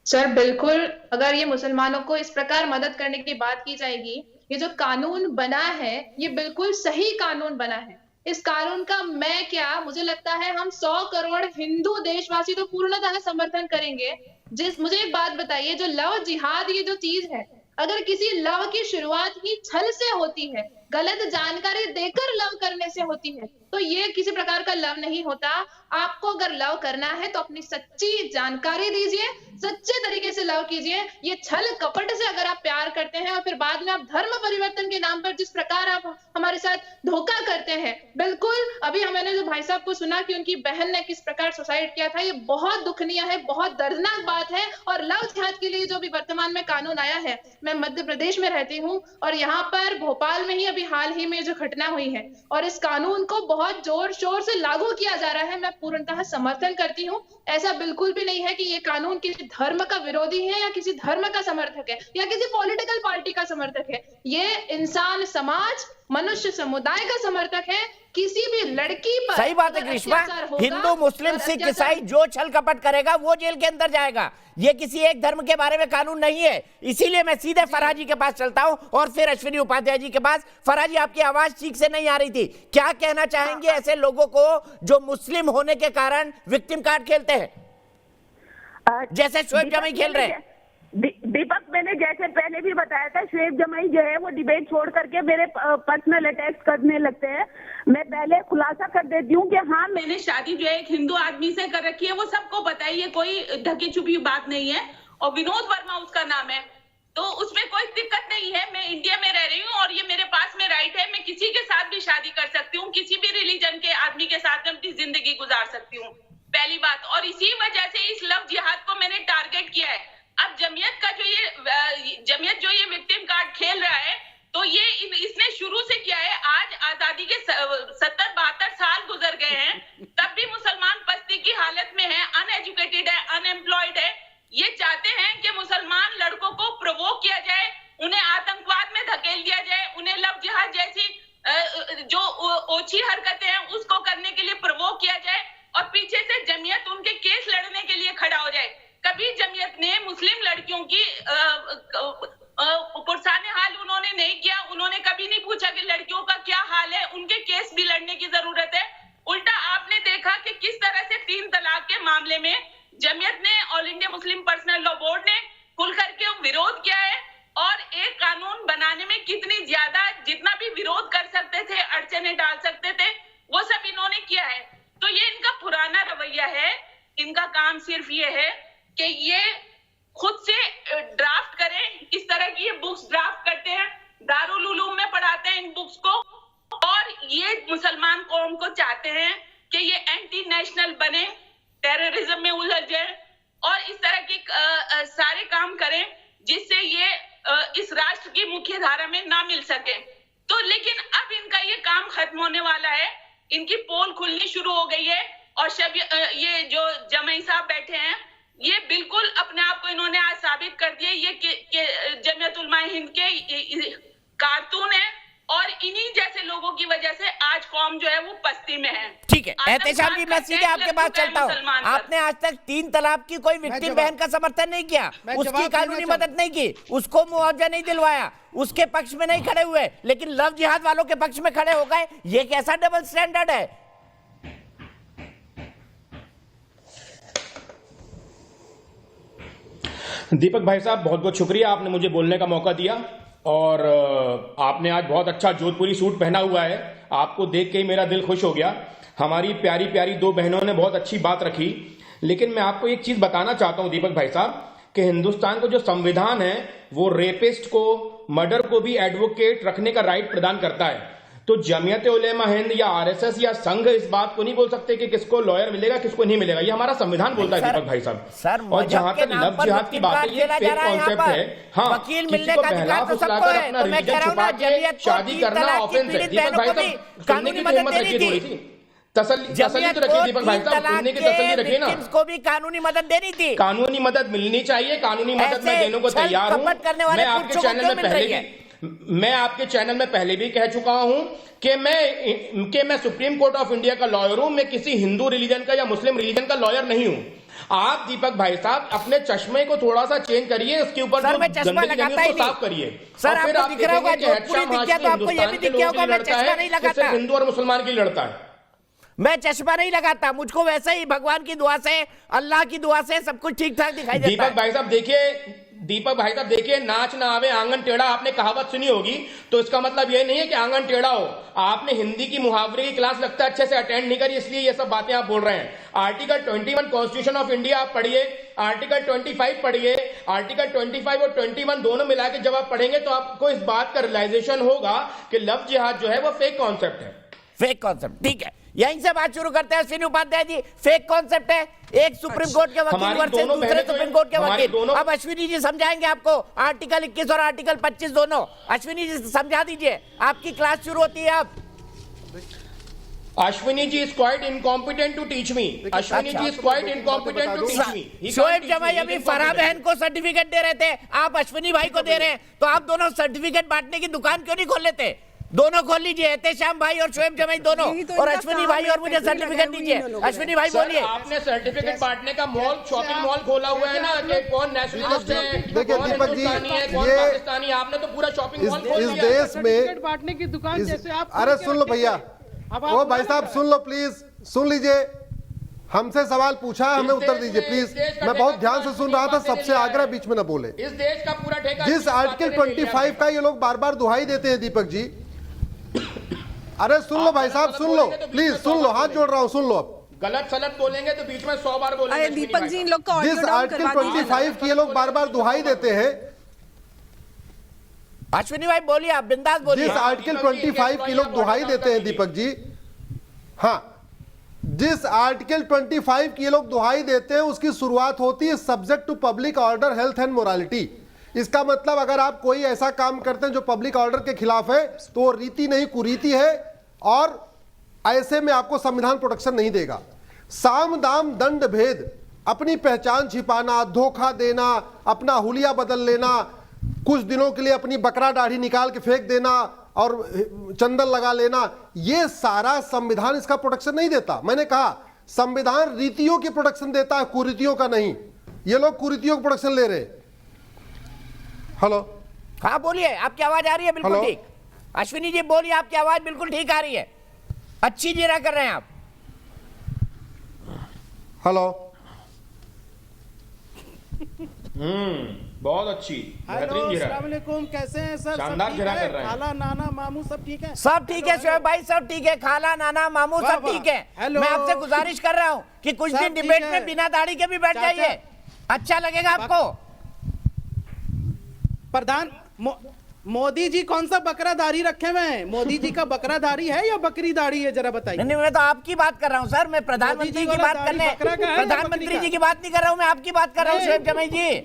सर बिल्कुल, अगर ये मुसलमानों को इस प्रकार मदद करने की बात की जाएगी, ये जो कानून बना है ये बिल्कुल सही कानून बना है। इस कानून का मैं क्या, मुझे लगता है हम 100 करोड़ हिंदू देशवासी तो पूर्णतः समर्थन करेंगे। मुझे एक बात बताइए, जो लव जिहाद ये जो चीज है, अगर किसी लव की शुरुआत ही छल से होती है, गलत जानकारी देकर लव करने से होती है, तो ये किसी प्रकार का लव नहीं होता। आपको अगर लव करना है तो अपनी सच्ची जानकारी दीजिए, सच्चे तरीके से लव कीजिए। ये छल कपट से अगर आप प्यार करते हैं और फिर बाद में आप धर्म परिवर्तन के नाम पर जिस प्रकार आप हमारे साथ धोखा करते हैं, बिल्कुल अभी मैंने जो भाई साहब को सुना कि उनकी बहन ने किस प्रकार सुसाइड किया था, ये बहुत दुखनीय है, बहुत दर्दनाक बात है। और लव जिहाद के लिए जो अभी वर्तमान में कानून आया है, मैं मध्य प्रदेश में रहती हूँ और यहाँ पर भोपाल में ही अभी हाल ही में जो घटना हुई है, और इस कानून को बहुत जोर शोर से लागू किया जा रहा है, मैं पूर्णतः समर्थन करती हूँ। ऐसा बिल्कुल भी नहीं है कि ये कानून किसी धर्म का विरोधी है या किसी धर्म का समर्थक है या किसी पॉलिटिकल पार्टी का समर्थक है। ये इंसान समाज, मनुष्य समुदाय का समर्थक है। किसी भी लड़की पर सही बात है ग्रीष्मा, हिंदू मुस्लिम सिख ईसाई जो छल कपट करेगा वो जेल के अंदर जाएगा। ये किसी एक धर्म के बारे में कानून नहीं है। इसीलिए मैं सीधे फरहा जी के पास चलता हूं और फिर अश्विनी उपाध्याय जी के पास। फरहा जी, आपकी आवाज ठीक से नहीं आ रही थी, क्या कहना चाहेंगे ऐसे लोगों को जो मुस्लिम होने के कारण विक्टिम कार्ड खेलते हैं, जैसे शोएब जमाई खेल रहे हैं? दीपक, मैंने जैसे पहले भी बताया था, शोएब जमाई जो है वो डिबेट छोड़ करके मेरे पर्सनल अटैक करने लगते हैं। मैं पहले खुलासा कर देती हूँ कि हाँ, मैंने शादी जो है एक हिंदू आदमी से कर रखी है, वो सबको बताइए, ये कोई ढकी छुपी बात नहीं है। और विनोद वर्मा उसका नाम है, तो उसमें कोई दिक्कत नहीं है। मैं इंडिया में रह रही हूँ और ये मेरे पास में राइट है, मैं किसी के साथ भी शादी कर सकती हूँ, किसी भी रिलीजन के आदमी के साथ में अपनी जिंदगी गुजार सकती हूँ, पहली बात। और इसी वजह से इस लव जिहाद को मैंने टारगेट किया है। अब जमीयत का जो ये विक्टिम कार्ड खेल रहा है, तो ये इसने शुरू से किया है। आज आजादी के 70-72 साल गुजर गए हैं, तब भी मुसलमान पस्ती की हालत में है, अनएजुकेटेड है, अनएम्प्लॉयड है। ये चाहते हैं कि मुसलमान लड़कों को प्रोवोक किया जाए, उन्हें आतंकवाद में धकेल दिया जाए, उन्हें लव जिहाद जैसी जो ओछी हरकतें हैं उसको करने के लिए प्रोवोक किया जाए, और पीछे से जमीयत उनके केस लड़ने के लिए खड़ा हो जाए। कभी जमीयत ने मुस्लिम लड़कियों की पुरसाने हाल उन्होंने नहीं किया। उन्होंने कभी नहीं पूछा कि लड़कियों का क्या हाल है, उनके केस भी लड़ने की जरूरत है। उल्टा आपने देखा कि किस तरह से 3 तलाक के मामले में जमीयत ने, all India Muslim personal law board ने खुल करके विरोध किया है, और एक कानून बनाने में कितनी ज्यादा, जितना भी विरोध कर सकते थे, अड़चने डाल सकते थे, वो सब इन्होंने किया है। तो ये इनका पुराना रवैया है। इनका काम सिर्फ ये है कि ये खुद से ड्राफ्ट करें, इस तरह की ये बुक्स ड्राफ्ट करते हैं, दारुल उलूम में पढ़ाते हैं इन बुक्स को, और ये मुसलमान कौम को चाहते हैं कि ये एंटी नेशनल बने, टेररिज्म में उलझ जाए, और इस तरह के सारे काम करें जिससे ये इस राष्ट्र की मुख्य धारा में ना मिल सके। तो लेकिन अब इनका ये काम खत्म होने वाला है, इनकी पोल खुलनी शुरू हो गई है, और ये जो जमाई साहब बैठे हैं, ये बिल्कुल अपने आप को इन्होंने आज साबित कर दिया ये जमीयत उलमा हिंद के कारतून है, और इन्हीं जैसे लोगों की वजह से आज कौम जो है वो पस्ती में है। ठीक है एहतेशाम जी, मैं सीधे आपके पास चलता हूँ। आपने आज तक 3 तलाक की कोई विक्टिम बहन का समर्थन नहीं किया, उसकी कानूनी मदद नहीं की, उसको मुआवजा नहीं दिलवाया, उसके पक्ष में नहीं खड़े हुए, लेकिन लव जिहाद वालों के पक्ष में खड़े हो गए। ये कैसा डबल स्टैंडर्ड है? दीपक भाई साहब, बहुत बहुत शुक्रिया, आपने मुझे बोलने का मौका दिया। और आपने आज बहुत अच्छा जोधपुरी सूट पहना हुआ है, आपको देख के ही मेरा दिल खुश हो गया। हमारी प्यारी प्यारी 2 बहनों ने बहुत अच्छी बात रखी। लेकिन मैं आपको एक चीज बताना चाहता हूं दीपक भाई साहब, कि हिंदुस्तान का जो संविधान है वो रेपिस्ट को, मर्डर को भी एडवोकेट रखने का राइट प्रदान करता है। तो जमीयत उलेमा हिंद या आरएसएस या संघ इस बात को नहीं बोल सकते कि किसको लॉयर मिलेगा किसको नहीं मिलेगा। ये हमारा संविधान बोलता है दीपक भाई साहब। और जहां तक लव जिहाद की बात है, ये फेक कॉन्सेप्ट है। हाँ, वकील किसी मिलने को का बहला अधिकार तो सबको फुसलाकर है। अपना तो मैं रिलीजन कह रहा हूं ना, छुपा के जमीयत को शादी 3 करना तलाक की ऑफेंस है। पीड़ित दीपक बहनों भाई को भी साहब सुनने कानूनी की मदद हिम्मत देनी रखिए थोड़ी थी। सी, तसल्ली जमीयत तो रखिए को दीपक भाई 3 साहब, तलाक सुनने की के तसल्ली रखिए ना। विक्टिम्स को भी कानूनी मदद देनी थी। कानूनी मदद मिलनी चाहिए, कानूनी मदद मैं ऐसे देने को छल तैयार हूं। कपट करने वाले मैं आपके पुरुषों को चैनल क्यों में मिल पहले रही है? मैं आपके चैनल में पहले भी कह चुका हूं कि मैं सुप्रीम कोर्ट ऑफ इंडिया का लॉयर हूं। मैं किसी हिंदू रिलीजन का या मुस्लिम रिलीजन का लॉयर नहीं हूं। आप दीपक भाई साहब अपने चश्मे को थोड़ा सा चेंज करिए, उसके ऊपर सर, जो मैं चश्मा गंदगी लगी लगाता है ही उसको नहीं। साफ करिए। सर, और फिर आपको आप दिख रहा होगा, देखेंगे कि जोधपुरी हेडशॉट दिख गया तो आपको ये भी दिख गया होगा, मैं चश्मा नहीं लगाता। सिर्फ हिंदू और मुसलमान के लिए लड़ता है। मैं चश्मा नहीं लगाता, मुझको वैसे ही भगवान की दुआ से, अल्लाह की दुआ से सब कुछ ठीक ठाक दिखाई देता है। दीपक भाई साहब देखिए, नाच ना आवे आंगन टेढ़ा, आपने कहावत सुनी होगी। तो इसका मतलब ये नहीं है कि आंगन टेढ़ा हो। आपने हिंदी की मुहावरे की क्लास लगता है अच्छे से अटेंड नहीं करी, इसलिए ये सब बातें आप बोल रहे हैं। आर्टिकल 21 कॉन्स्टिट्यूशन ऑफ इंडिया आप पढ़िए, आर्टिकल 25 पढ़िए। आर्टिकल 25 और 21 दोनों मिला के जब आप पढ़ेंगे तो आपको इस बात का रियलाइजेशन होगा कि लव जिहाद जो है वो फेक कॉन्सेप्ट है। फेक कॉन्सेप्ट, ठीक है। यहीं से बात शुरू करते हैं अश्विनी उपाध्याय जी। फेक कॉन्सेप्ट है, एक सुप्रीम कोर्ट के वकील वर्सेस दूसरे सुप्रीम कोर्ट के वकील। अब अश्विनी जी समझाएंगे आपको आर्टिकल 21 और आर्टिकल 25 दोनों। अश्विनी जी समझा दीजिए, आपकी क्लास शुरू होती है अब। Ashwini ji is quite incompetent to teach me. Ashwini ji is quite incompetent to teach me. Shoaib जमाई अभी फराह बहन को सर्टिफिकेट दे रहे थे, आप अश्विनी भाई को दे रहे हैं, तो आप दोनों सर्टिफिकेट बांटने की दुकान क्यों नहीं खोल लेते? दोनों खोल लीजिए, एहतेशाम भाई और शोएब जमाई दोनों, और अश्विनी भाई और मुझे सर्टिफिकेट दीजिए। अश्विनी भाई बोलिए। आपने सर्टिफिकेट बांटने का मॉल, शॉपिंग मॉल खोला हुआ है ना, कि कौन नेशनलिस्ट है, देखिए कौन दीपक जी, हिंदुस्तानी है, कौन पाकिस्तानी है, आपने तो पूरा शॉपिंग मॉल खोल इस दिया। देश में बांटने की दुकान जैसे आप, अरे सुन लो भैया, ओ भाई साहब सुन लो प्लीज, सुन लीजिए। हमसे सवाल पूछा है, हमें उत्तर दीजिए प्लीज। मैं बहुत ध्यान से सुन रहा था, सबसे आग्रह बीच में न बोले। इस देश का पूरा ठेका जिस आर्टिकल 25 का ये लोग बार बार दुहाई देते हैं दीपक जी, अरे सुन लो भाई साहब, सुन लो प्लीज, सुन लो, हाथ जोड़ रहा हूँ, सुन लो। अब गलत सलत बोलेंगे तो बीच में 100 बार बोलेंगे। दीपक जी इन लोग का जिस आर्टिकल 25 की ये लोग बार बार दुहाई देते हैं, अश्विनी भाई बोलिए, आप बिंदास बोलिए। जिस आर्टिकल 25 की लोग दुहाई देते हैं दीपक जी, हाँ, जिस आर्टिकल 25 की ये लोग दुहाई देते हैं उसकी शुरुआत होती है subject to public order, health and morality. इसका मतलब अगर आप कोई ऐसा काम करते हैं जो पब्लिक ऑर्डर के खिलाफ है तो वो रीति नहीं कुरीति है, और ऐसे में आपको संविधान प्रोटेक्शन नहीं देगा। साम दाम दंड भेद, अपनी पहचान छिपाना, धोखा देना, अपना हुलिया बदल लेना, कुछ दिनों के लिए अपनी बकरा दाढ़ी निकाल के फेंक देना और चंदन लगा लेना, ये सारा संविधान इसका प्रोटेक्शन नहीं देता। मैंने कहा संविधान रीतियों की प्रोटेक्शन देता है, कुरीतियों का नहीं। ये लोग कुरीतियों का प्रोटेक्शन ले रहे। हेलो, हाँ बोलिए, आपकी आवाज आ रही है बिल्कुल ठीक। अश्विनी जी बोलिए, आपकी आवाज बिल्कुल ठीक आ रही है, अच्छी जीरा कर रहे हैं आप। हेलो, बहुत अच्छी, बेहतरीन जीरा। अस्सलाम वालेकुम, कैसे हैं सर? शानदार जीरा कर रहे हैं। खाला नाना मामू सब ठीक है? सब ठीक है शोएब भाई, सब ठीक है, खाला नाना मामू सब ठीक है। हेलो। मैं आपसे गुजारिश कर रहा हूँ कि कुछ दिन डिबेट में बिना दाढ़ी के भी बैठ जाइए, अच्छा लगेगा आपको। प्रधान मोदी जी कौन सा बकरा दाढ़ी रखे हुए हैं? मोदी जी का बकरा दाढ़ी है या बकरी दाढ़ी है, जरा बताइए। नहीं, मैं तो आपकी बात कर रहा हूँ सर, मैं प्रधानमंत्री की बात करने, प्रधानमंत्री जी की बात नहीं कर रहा हूँ, मैं आपकी बात कर रहा हूँ शोएब जमाई जी।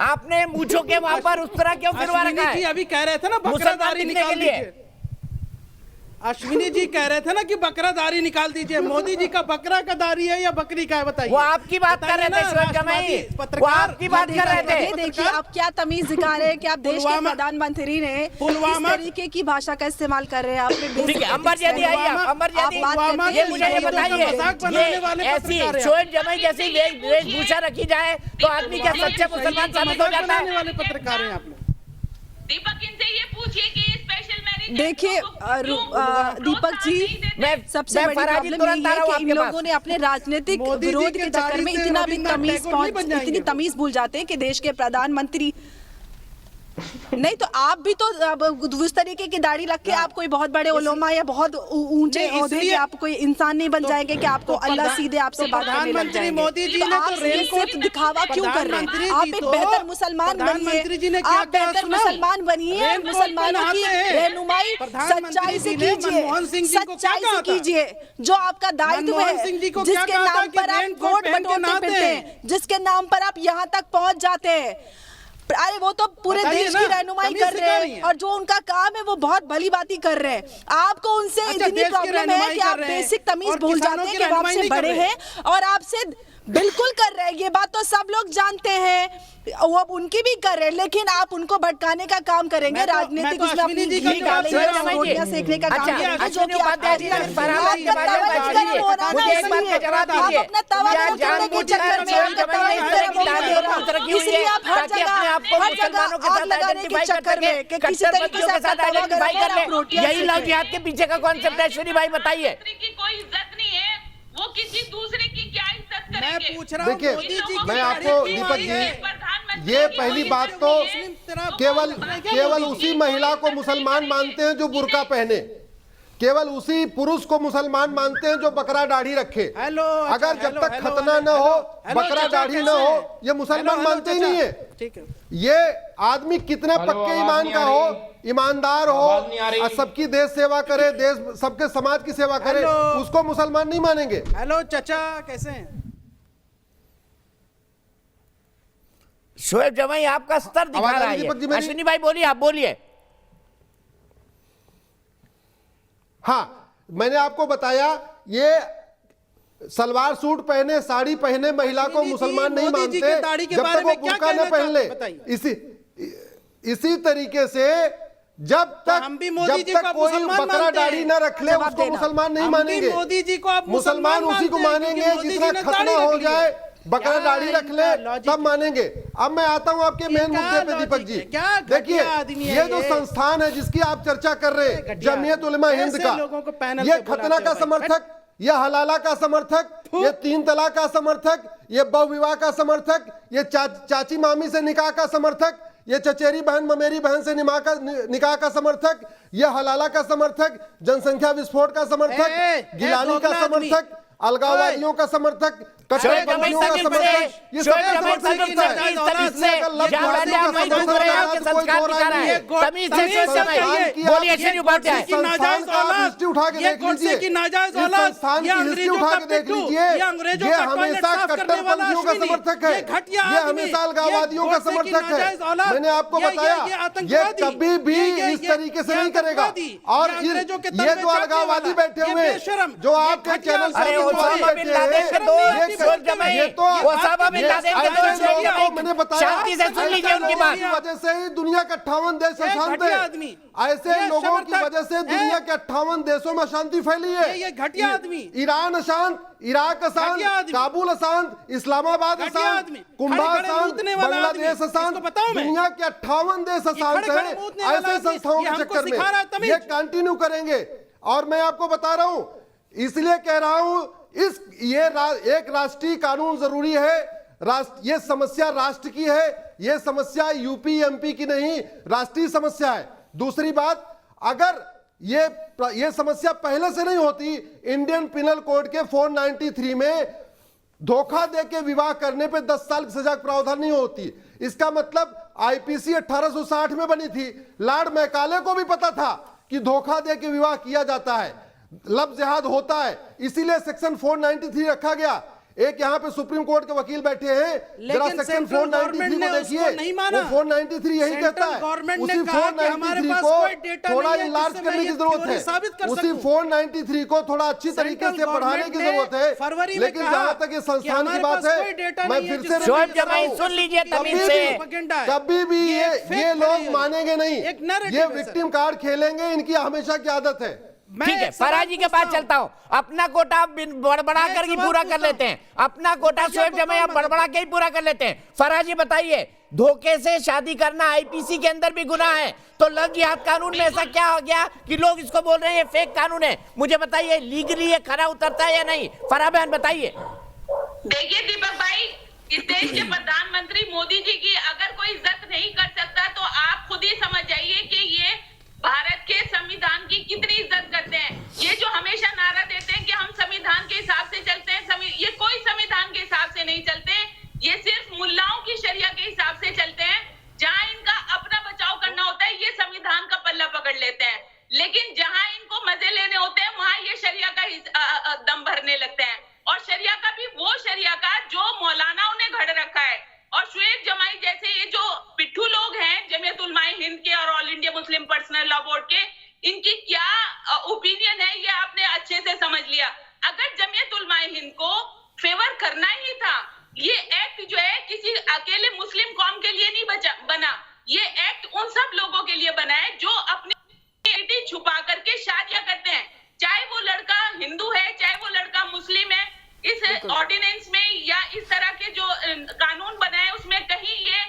आपने मूंछों के वहां पर उस तरह क्यों फिरवा रखा है? अभी कह रहे थे ना बकरा दाढ़ी निकाल दीजिए। अश्विनी जी कह रहे थे ना कि बकरा दाढ़ी निकाल दीजिए। मोदी जी का बकरा का दाढ़ी है या बकरी का है, बताइए। वो आपकी बात कर रहे थे शोएब जमाई, वो आपकी बात कर रहे थे। देखिए आप क्या तमीज दिखा रहे हैं कि आप देश के प्रधानमंत्री ने इस तरीके की भाषा का इस्तेमाल कर रहे हैं। आपने ठीक है, अंबर जी आइए, अंबर जी ये मुझे ये बताइए, ये ऐसी शोएब जमाई जैसी वेशभूषा रखी जाए तो आदमी क्या सच्चे मुसलमान साबित हो जाता है? वाले पत्रकार हैं आप लोग। दीपक इनसे ये पूछिए कि स्पेशल मैरिज देखिए दीपक जी, सबसे बड़ी प्रॉब्लम ये है कि इन लोगों ने अपने राजनीतिक विरोध के चक्कर में इतना भी तमीज भूल जाते हैं कि देश के प्रधानमंत्री नहीं तो आप भी तो उस तरीके की दाढ़ी रख के आप कोई बहुत बड़े उलेमा या बहुत ऊंचे ओहदे के आप कोई इंसान नहीं बन जाएंगे कि आपको अल्लाह सीधे आपसे बात करने लग जाएंगे। मोदी जी ने आप सिर्फ दिखावा क्यों कर रहे हैं? आप एक बेहतर मुसलमान बनिए, आप बेहतर मुसलमान बनिए, मुसलमानों की रहनुमाई सच्चाई से कीजिए, सच्चाई से कीजिए। जो आपका दायित्व है, जिसके नाम पर आप वोट बटोरते फिरते हैं, जिसके नाम पर आप यहाँ तक पहुंच जाते हैं, अरे वो तो पूरे देश की रहनुमाई कर रहे हैं और जो उनका काम है वो बहुत भली बातें कर रहे हैं। आपको उनसे इतनी प्रॉब्लम है कि आप बेसिक तमीज भूल जाते हैं कि वो आपसे बड़े हैं और आपसे बिल्कुल कर रहे हैं। ये बात तो सब लोग जानते हैं, वो अब उनकी भी कर रहे हैं, लेकिन आप उनको भटकाने का काम करेंगे, राजनीतिक उसमें अपनी घी डालेंगे, रोटियां सेकने का काम करेंगे, जो कि आप कर रहे हैं। अपना तवा छोड़ने के चक्कर में इसलिए आप हर जगह आग लगाने के चक्कर में कि किसी तरीके से अपना तवा गरम कर, यही लव जिहाद के पीछे का कॉन्सेप्ट है। श्री भाई बताइए। कोई इज्जत नहीं है, वो किसी दूसरे की क्या इज्जत करेंगे? मैं पूछ रहा हूँ देखिए, मैं आपको दीपक जी, ये पहली बात तो केवल उसी महिला को मुसलमान मानते हैं जो बुर्का पहने, केवल उसी पुरुष को मुसलमान मानते हैं जो बकरा दाढ़ी रखे। अगर जब तक खतना न हो, बकरा दाढ़ी न हो, ये मुसलमान मानते ही नहीं है। ये आदमी कितने पक्के ईमान का हो, ईमानदार हो, सबकी देश सेवा करे, देश सबके समाज की सेवा करे, उसको मुसलमान नहीं मानेंगे। हेलो चाचा, कैसे हैं? शोएब जमाई आपका स्तर दिखा रहा है। अश्विनी भाई बोलिए, आप बोलिए। हाँ, मैंने आपको बताया, ये सलवार सूट पहने, साड़ी पहने महिला को मुसलमान नहीं मानते जब तक वो बुर्का न पहन ले। इसी तरीके से जब तक कोई बकरा दाढ़ी न रख ले, उसको मुसलमान नहीं मानेंगे। मोदी जी को आप मुसलमान उसी को मानेंगे जितना खतना हो जाए, बकरा दाढ़ी रख ले तब मानेंगे। अब मैं आता हूं आपके मेन मुद्दे पे दीपक जी। देखिए, ये जो संस्थान है जिसकी आप चर्चा कर रहे हैं, जमीयत उलमा हिंद का, ये खतना का समर्थक, ये हलाला का समर्थक, ये 3 तलाक का समर्थक, ये बहुविवाह का समर्थक, ये चाची मामी से निकाह का समर्थक, ये चचेरी बहन ममेरी बहन से निकाह का समर्थक, ये हलाला का समर्थक, जनसंख्या विस्फोट का समर्थक, गिलानी का समर्थक, अलगाववादियों का समर्थक, कट्टरपंथियों का समर्थक, ये सब समर्थन करता है। हिस्ट्री उठा के देख लीजिए, संस्थान की हिस्ट्री उठा के देख लीजिए, ये हमेशा कट्टरपंथियों का समर्थक है, ये हमेशा अलगाववादियों का समर्थक है। मैंने आपको बताया, ये कभी भी इस तरीके से नहीं करेगा। और ये जो अलगाववादी बैठे हुए, जो आपके चैनल पर मैंने बताया, वजह से ही दुनिया के 58 देश अशांत है। ऐसे लोगों की वजह से दुनिया के 58 देशों में अशांति फैली है। ये घटिया आदमी, ईरान अशांत, इराक अशांत, काबुल अशांत, इस्लामाबाद अशांत, कुंभा अशांत, बांग्लादेश अशांत, दुनिया के 58 देश अशांत है। ऐसे संस्थाओं के चक्कर में ये कंटिन्यू करेंगे। और मैं आपको बता रहा हूं, इसलिए कह रहा हूं, एक राष्ट्रीय कानून जरूरी है। ये समस्या राष्ट्र की है, ये समस्या यूपी एमपी की नहीं, राष्ट्रीय समस्या है। दूसरी बात, अगर ये समस्या पहले से नहीं होती, इंडियन पिनल कोड के 493 में धोखा देके विवाह करने पे 10 साल की सजा का प्रावधान नहीं होती। इसका मतलब आईपीसी 1860 में बनी थी, लॉर्ड मैकाले को भी पता था कि धोखा देके विवाह किया जाता है, लव जिहाद होता है, इसीलिए सेक्शन 493 रखा गया। एक यहाँ पे सुप्रीम कोर्ट के वकील बैठे हैं, जरा सेक्शन 493 को देखिए, वो 493 यही कहता है। उसी 493 को थोड़ा इनलार्ज करने की जरूरत है, उसी 493 को थोड़ा अच्छी तरीके से पढ़ाने की जरूरत है। लेकिन जहां तक ये संस्थान की बात है, मैं फिर से सुन लीजिए, कभी भी ये लोग मानेंगे नहीं, ये विक्टिम कार्ड खेलेंगे, इनकी हमेशा की आदत है। ठीक है, फराजी के पास चलता हूं। अपना कोटा बड़बड़ा कर ही पूरा कर लेते हैं, अपना कोटा शोएब जमाई बड़बड़ा के ही पूरा कर लेते हैं। फराजी बताइए, धोखे से शादी करना आईपीसी के अंदर भी गुनाह है, तो लव जिहाद कानून में ऐसा क्या हो गया कि लोग इसको बोल रहे हैं ये फेक कानून है? मुझे बताइए, लीगली ये खरा उतरता है या नहीं? फराह बहन बताइए। देखिए दीपक भाई, इस देश के प्रधानमंत्री मोदी जी की अगर कोई इज्जत नहीं कर सकता तो आप इनकी क्या ओपिनियन है ये आपने अच्छे से समझ लिया। अगर जमीयत उलमाए हिंद को फेवर करना ही था, ये एक्ट जो है किसी अकेले मुस्लिम कौम के लिए नहीं बना, ये एक्ट उन सब लोगों के लिए बना है जो अपनी आइडेंटिटी छुपा करके शादियां करते हैं, चाहे वो लड़का हिंदू है चाहे वो लड़का मुस्लिम है। इस ऑर्डिनेंस में या इस तरह के जो कानून बना है उसमें कहीं ये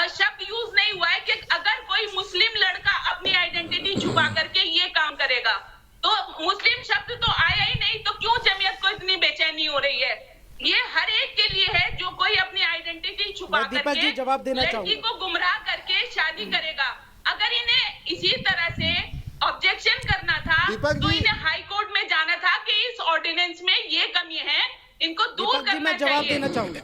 शब्द यूज नहीं हुआ है कि अगर कोई मुस्लिम लड़का अपनी आइडेंटिटी छुपा करके ये काम करेगा, तो मुस्लिम शब्द तो आया ही नहीं, तो क्यों जमीयत को इतनी बेचैनी हो रही है? ये हर एक के लिए है जो कोई अपनी आइडेंटिटी छुपा करके जवाब देना लड़की को गुमराह करके शादी करेगा। अगर इन्हें इसी तरह से ऑब्जेक्शन करना था तो इन्हें हाई कोर्ट में जाना था कि इस ऑर्डिनेंस में ये कमी है, इनको दूर करना चाहिए। जवाब देना चाहूंगा।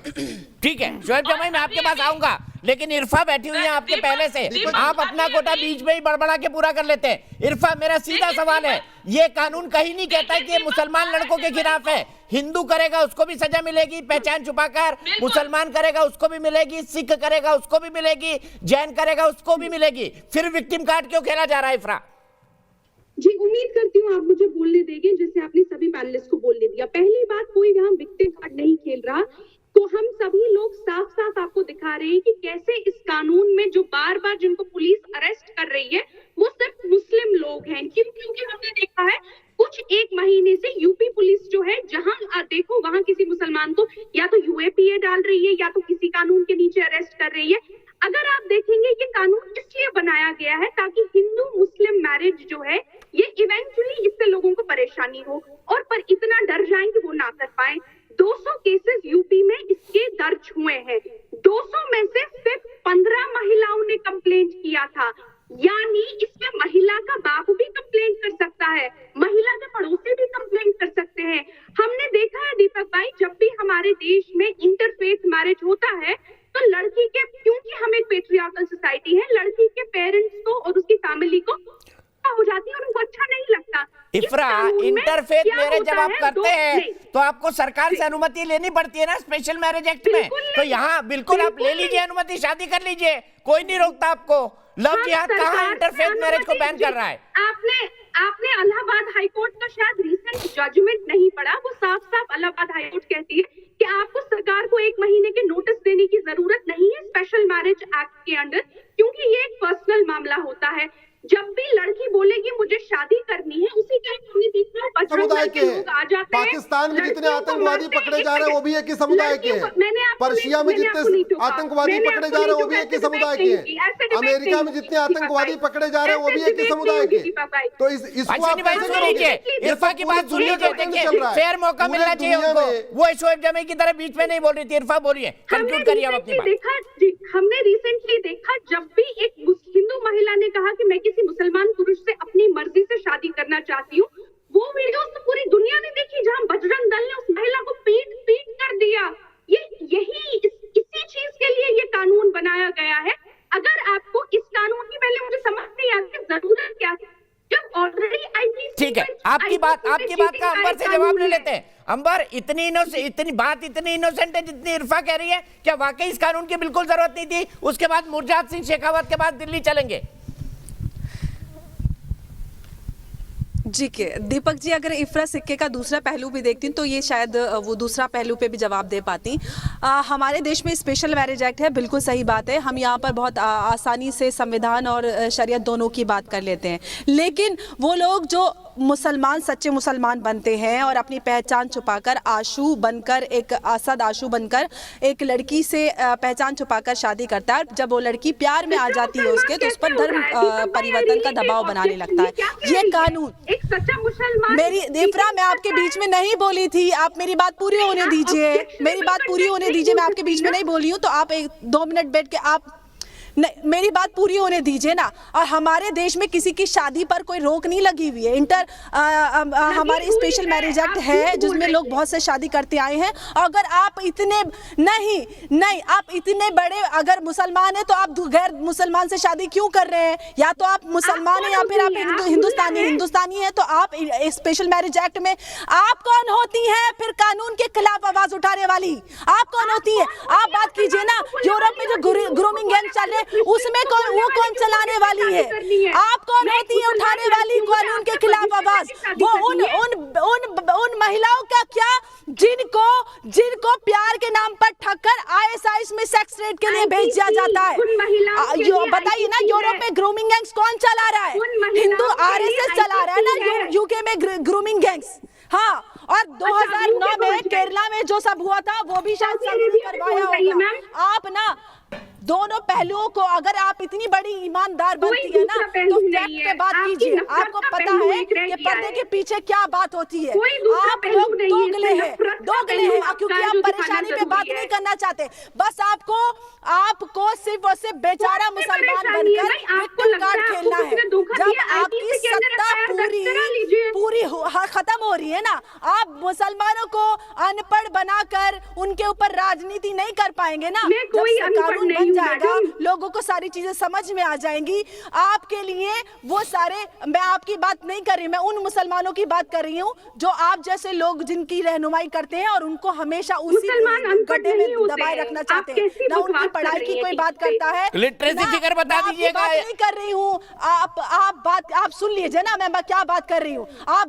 ठीक है शोएब जमाई, मैं आपके पास आऊंगा, लेकिन इरफा बैठी हुई है आपके पहले से, आप अपना कोटा बीच में ही बड़बड़ा के पूरा कर लेते हैं। इरफा, मेरा सीधा सवाल है, ये कानून कहीं नहीं कहता कि ये मुसलमान लड़कों के खिलाफ है। हिंदू करेगा उसको भी सजा मिलेगी पहचान छुपाकर, मुसलमान करेगा उसको भी मिलेगी, सिख करेगा उसको भी मिलेगी, जैन करेगा उसको भी मिलेगी, फिर विक्टिम कार्ड क्यों खेला जा रहा है? इफ्रा जी, उम्मीद करती हूँ आप मुझे बोलने देंगे जैसे आपने सभी पैनलिस्ट को बोलने दिया। पहली बात, कोई यहाँ विक्टिम कार्ड नहीं खेल रहा, तो हम सभी लोग साफ साफ आपको दिखा रहे हैं कि कैसे इस कानून में जो बार बार जिनको पुलिस अरेस्ट कर रही है वो सिर्फ मुस्लिम लोग हैं। क्योंकि हमने देखा है कुछ एक महीने से यूपी पुलिस जो है जहां देखो वहां किसी मुसलमान को या तो यूएपीए डाल रही है या तो किसी कानून के नीचे अरेस्ट कर रही है। अगर आप देखेंगे ये कानून इसलिए बनाया गया है ताकि हिंदू मुस्लिम मैरिज जो है ये इवेंचुअली इससे लोगों को परेशानी हो और पर इतना डर जाए कि वो ना कर पाए। 200 केसेस यूपी में इसके दर्ज हुए हैं, 200 में से सिर्फ 15 महिलाओं ने कंप्लेंट किया था, यानी इसमें महिला का बाप भी कंप्लेंट कर सकता है, महिला के पड़ोसी भी कंप्लेंट कर सकते हैं। हमने देखा है दीपक भाई, जब भी हमारे देश में इंटरफेथ मैरिज होता है तो लड़की के, क्योंकि हम एक पेट्रियार्कल सोसाइटी है, लड़की के पेरेंट्स को और उसकी फैमिली को हो जाती है और उनको अच्छा नहीं लगता। इफ्रा, इंटरफेथ मैरिज जब आप करते हैं तो आपको सरकार से अनुमति लेनी पड़ती है ना स्पेशल मैरिज एक्ट में, तो यहाँ बिल्कुल आप ले लीजिए अनुमति, शादी कर लीजिए, कोई नहीं रोकता आपको। लव जिहाद कहाँ इंटरफेथ मैरिज को बैन कर रहा है? आपने इलाहाबाद हाईकोर्ट का शायद रीसेंट जजमेंट नहीं पढ़ा, वो साफ साफ इलाहाबाद हाईकोर्ट कहती है कि आपको सरकार को 1 महीने के नोटिस देने की जरूरत नहीं है स्पेशल मैरिज एक्ट के अंडर, क्योंकि ये एक पर्सनल मामला होता है। जब भी लड़की बोलेगी मुझे शादी करनी है, उसी टाइम हमने देखा समुदाय के हैं। पाकिस्तान में जितने आतंकवादी पकड़े जा रहे हैं वो भी एक ही समुदाय के हैं, पर्शिया में जितने आतंकवादी पकड़े जा रहे हैं वो भी एक ही समुदाय के हैं, अमेरिका में जितने आतंकवादी पकड़े जा रहे हैं वो भी एक ही समुदाय के। तो इसको आप कैसे करोगे? इरफा की बात सुन लीजिए, देखिए फेयर मौका मिलना चाहिए उनको, वो शोएब जमाई की तरह बीच में नहीं बोल रही थी। इरफा बोलिए, कंक्लूड करिए आप अपनी बात। हमने रिसेंटली देखा जब भी एक हिंदू महिला ने कहा कि मैं किसी मुसलमान पुरुष से अपनी मर्जी से शादी करना चाहती हूँ, वो वीडियोस तो पूरी दुनिया ने देखी जहां बजरंग दल ने उस महिला को पीट कर दिया। इसी चीज के लिए ये कानून बनाया गया है। अगर आपको इस कानून की पहले मुझे समझ नहीं आती जरूरत क्या है, जब ऑलरेडी आईपीसी। ठीक है, आपकी बात का अंबर से जवाब ले लेते हैं। अंबर, इतनी इनोसेंट है जितनी इरफा कह रही है, क्या वाकई इस कानून की बिल्कुल जरूरत नहीं थी? उसके बाद मुर्जात सिंह शेखावत के बाद दिल्ली चलेंगे। जी के दीपक जी, अगर इफ्रा सिक्के का दूसरा पहलू भी देखती तो ये शायद वो दूसरा पहलू पे भी जवाब दे पाती। हमारे देश में स्पेशल मैरिज एक्ट है, बिल्कुल सही बात है, हम यहाँ पर बहुत आसानी से संविधान और शरीयत दोनों की बात कर लेते हैं, लेकिन वो लोग जो मुसलमान सच्चे मुसलमान बनते हैं और अपनी पहचान छुपाकर आशू बनकर, एक असद आशू बनकर एक लड़की से पहचान छुपाकर शादी करता है, जब वो लड़की प्यार में आ जाती है उसके, तो उस पर धर्म परिवर्तन का दबाव बनाने लगता है। ये कानून एक सच्चा मुसलमान। मेरी इफ्रा, मैं आपके बीच में नहीं बोली थी, आप मेरी बात पूरी होने दीजिए, मेरी बात पूरी होने दीजिए, मैं आपके बीच में नहीं बोली हूँ, तो आप 2 मिनट बैठ के आप नहीं, मेरी बात पूरी होने दीजिए ना। और हमारे देश में किसी की शादी पर कोई रोक नहीं लगी हुई है। हमारे स्पेशल मैरिज एक्ट है जिसमें लोग बहुत से शादी करते आए हैं। अगर आप इतने नहीं आप इतने बड़े अगर मुसलमान हैं तो आप गैर मुसलमान से शादी क्यों कर रहे हैं? या तो आप मुसलमान हैं या फिर आप हिंदुस्तानी हैं, तो आप स्पेशल मैरिज एक्ट में आप कौन होती हैं फिर कानून के खिलाफ आवाज उठाने वाली? आप कौन होती है? आप बात कीजिए ना, यूरोप में जो ग्रूमिंग गैंग चल रहे उसमें वो कौन चलाने वाली है? आप कौन होती है उठाने वाली कानून के खिलाफ आवाज? वो उन महिलाओं का क्या जिनको प्यार के नाम पर ठगकर आईएसआई में सेक्स रेट के लिए भेज दिया जाता है। बताइए ना, यूरोप में ग्रूमिंग गैंग्स कौन चला रहा है? हिंदू आरएसएस चला रहा है ना यूके में ग्रूमिंग गैंग्स। हाँ, और 2009 में केरला में जो सब हुआ था वो भी शायद करवाया होगा। आप ना दोनों पहलुओं को, अगर आप इतनी बड़ी ईमानदार बनती है ना तो फैक्ट पे बात कीजिए। आपको पता है कि पर्दे के पीछे क्या बात होती है। आप लोग दोगले हैं क्योंकि आप परेशानी पे बात नहीं करना चाहते। बस आपको सिर्फ और सिर्फ बेचारा मुसलमान बनकर विक्टिम कार्ड खेलना है। जब आपकी सत्ता पूरी खत्म हो रही है ना, आप मुसलमानों को अनपढ़ बनाकर उनके ऊपर राजनीति नहीं कर पाएंगे ना। जब कानून बन जाएगा, लोगों को सारी चीजें समझ में आ जाएंगी। आपके लिए वो सारे, मैं आपकी बात नहीं कर रही, मैं उन मुसलमानों की बात कर रही हूँ जो आप जैसे लोग जिनकी रहनुमाई करते हैं और उनको हमेशा उसी गड्ढे में दबाए रखना चाहते हैं। ना उनकी पढ़ाई की कोई बात करता है। लिटरेसी फिगर बता दीजिएगा। नहीं कर रही हूँ, आप सुन लीजिए ना मैं क्या बात कर रही हूँ। आप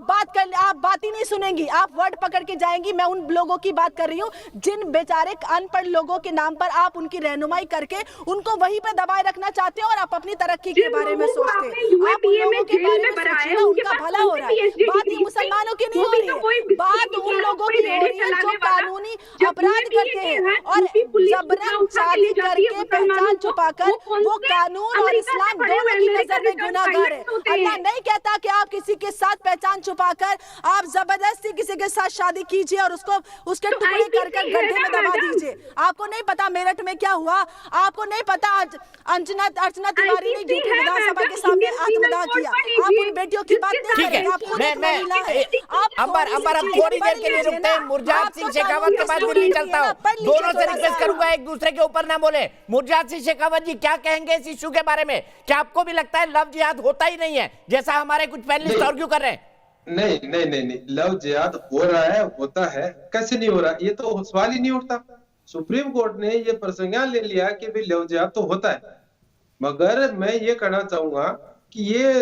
बात ही नहीं सुनेंगी, आप वर्ड पकड़ के जाएंगी। मैं उन लोगों की बात कर रही हूँ जिन बेचारे अनपढ़ लोगों के नाम पर आप उनकी रहनुमाई करके उनको वहीं पे दबाए रखना चाहते हैं और आप अपनी तरक्की के बारे में सोचते हैं। आप उन लोगों के बारे में सोचिए, उनका भला हो रहा है। बात ये मुसलमानों की नहीं हो रही है, बात उन लोगों की हो रही है जो कानूनी अपराध करते हैं और जबरन शादी करके पहचान छुपाकर वो कानून और इस्लाम दोनों की नजर में गुनाहगार है। अल्लाह नहीं कहता कि आप किसी के साथ पहचान छुपाकर आप जबरदस्ती किसी के साथ शादी कीजिए और उसके टुकड़े कर गड्ढे में दबा दीजिए। आपको नहीं पता मेरठ में क्या हुआ? आपको नहीं पता अर्चना तिवारी ने यूपी विधानसभा के सामने आत्मदाह किया। आप उन बेटियों की बात नहीं करेंगे। आप खुद एक महिला हैं। अंबर अब थोड़ी देर के लिए रुकते हैं। मुर्जाद सिंह शेखावत के बाद दिल्ली चलता हूँ। दोनों से रिक्वेस्ट करूंगा एक दूसरे के ऊपर ना बोले। मुर्जाद सिंह शेखावत जी क्या कहेंगे इस इश्यू के बारे में? क्या आपको भी लगता है लव जिहाद होता ही नहीं है जैसा हमारे कुछ पैनलिस्ट आर्ग्यू कर रहे हैं? नहीं, लव जिहाद हो रहा है, होता है। कैसे नहीं हो रहा? ये तो सवाल ही नहीं उठता। सुप्रीम कोर्ट ने ये प्रसंज्ञान ले लिया कि भाई लव जिहाद तो होता है, मगर मैं ये कहना चाहूंगा कि ये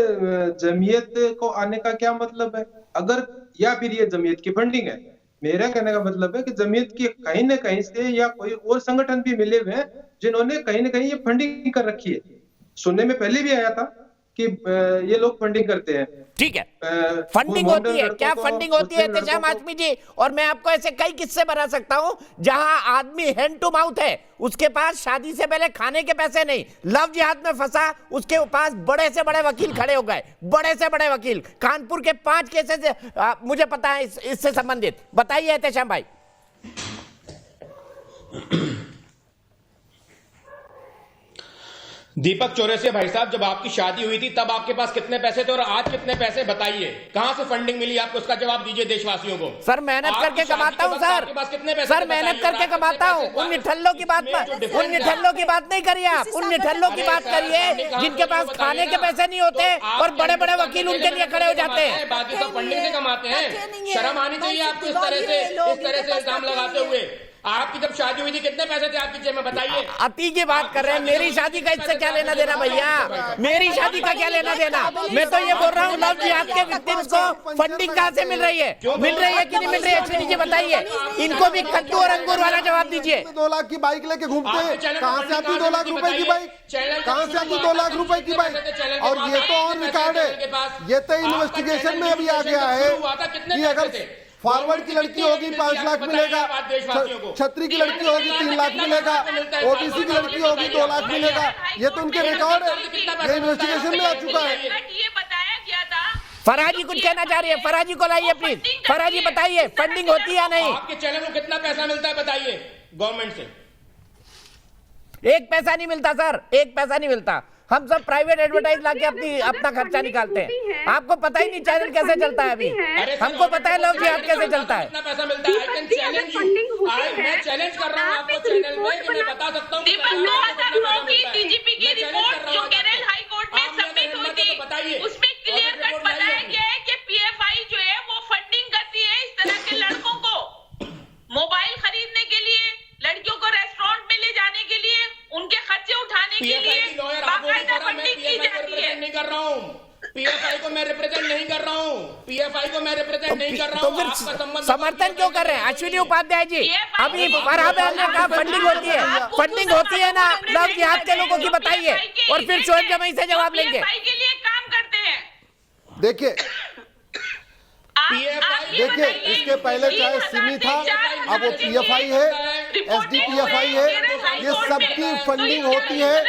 जमीयत को आने का क्या मतलब है? अगर या फिर ये जमीयत की फंडिंग है। मेरा कहने का मतलब है कि जमीयत की कहीं ना कहीं से या कोई और संगठन भी मिले हुए हैं जिन्होंने कहीं ना कहीं ये फंडिंग कर रखी है। सुनने में पहले भी आया था कि ये लोग फंडिंग करते हैं। ठीक है, फंडिंग होती है। क्या फंडिंग होती है एहतेशाम आजमी जी? और मैं आपको ऐसे कई किस्से बता सकता हूं जहां आदमी हैंड टू माउथ है, उसके पास शादी से पहले खाने के पैसे नहीं, लव जिहाद में फंसा, उसके पास बड़े से बड़े वकील खड़े हो गए, बड़े से बड़े वकील। कानपुर के 5 केसेस मुझे पता है इससे संबंधित। बताइए एहतेशाम भाई। दीपक चौरसिया भाई साहब, जब आपकी शादी हुई थी तब आपके पास कितने पैसे थे और आज कितने पैसे? बताइए कहां से फंडिंग मिली आपको, उसका जवाब दीजिए देशवासियों को। सर मेहनत करके कमाता हूं सर, सर मेहनत करके कमाता हूं। उन निठल्लों की बात नहीं करिए आप, उन निठल्लों की बात करिए जिनके पास खाने के पैसे नहीं होते और बड़े बड़े वकील उनके लिए खड़े हो जाते हैं। बाकी सब फंडिंग से कमाते हैं। शर्म आनी चाहिए आपको इस तरह से इल्जाम लगाते हुए। आपकी जब शादी हुई थी कितने पैसे थे आपकी जेब में? बताइए। अति की बात कर रहे हैं, मेरी शादी का इससे क्या लेना देना भैया? मेरी शादी का क्या लेना देना? मैं तो ये बोल रहा हूँ लव जिहाद के विक्टिम्स को फंडिंग कहाँ से मिल रही है? मिल रही है कि नहीं मिल रही है? जी बताइए, इनको भी कद्दू और अंगूर वाला जवाब दीजिए। 2 लाख की बाइक लेके घूमते हैं, कहाँ से आती 2 लाख रुपए की बाइक? कहाँ से आती 2 लाख रुपए की बाइक? और ये तो ऑन रिकॉर्ड है, ये तो इन्वेस्टिगेशन में अभी आ गया है कि अगर फॉरवर्ड की लड़की होगी 5 लाख मिलेगा, छतरी की लड़की होगी 3 लाख मिलेगा, ओबीसी की लड़की होगी 2 लाख मिलेगा। ये तो उनके रिकॉर्ड है, ये इन्वेस्टिगेशन में आ चुका है। ये बताया गया था। फराजी कुछ कहना चाह रही है, फराजी को लाइए प्लीज। फराजी बताइए फंडिंग होती है नहीं? आपके चैनल को कितना पैसा मिलता है बताइए गवर्नमेंट से? 1 पैसा नहीं मिलता सर, 1 पैसा नहीं मिलता। हम सब प्राइवेट एडवर्टाइज लाके अपना खर्चा निकालते हैं। आपको पता ही नहीं चैनल कैसे चलता है अभी। हमको पता है लव जिहाद कैसे चलता है। कितना पैसा मिलता है? मैं चैलेंज कर रहा हूं आपको चैनल में कि मैं बता सकता हूं। दीपक 2009 की डीजीपी की रिपोर्ट जो केरल हाई कोर्ट में सबमिट हुई थी, उसमें क्लियर कट बताया गया है कि पीएफआई जो है वो फंडिंग करती है इस तरह के लड़कों को मोबाइल खरीदने के लिए, लड़कियों को रेस्टोरेंट में ले जाने के लिए, उनके खर्चे उठाने के लिए बाकायदा फंडिंग की जाती है। नहीं कर रहा हूँ, पीएफआई को मैं रिप्रेजेंट नहीं कर रहा हूँ, पीएफआई को मैं रिप्रेजेंट नहीं कर रहा तो हूँ। फिर आपका संबंध समर्थन क्यों कर रहे हैं अश्विनी उपाध्याय जी? अभी फरहाद बहन ने कहा फंडिंग होती है, फंडिंग होती है ना लव जिहाद के लोगों की, बताइए, और फिर शोएब जमाई से जवाब लेंगे। के लिए काम करते हैं। देखिए देखिए, इसके पहले चाहे सिमी था, अब वो पीएफआई है, एसडीपीएफआई है, ये सबकी फंडिंग होती है,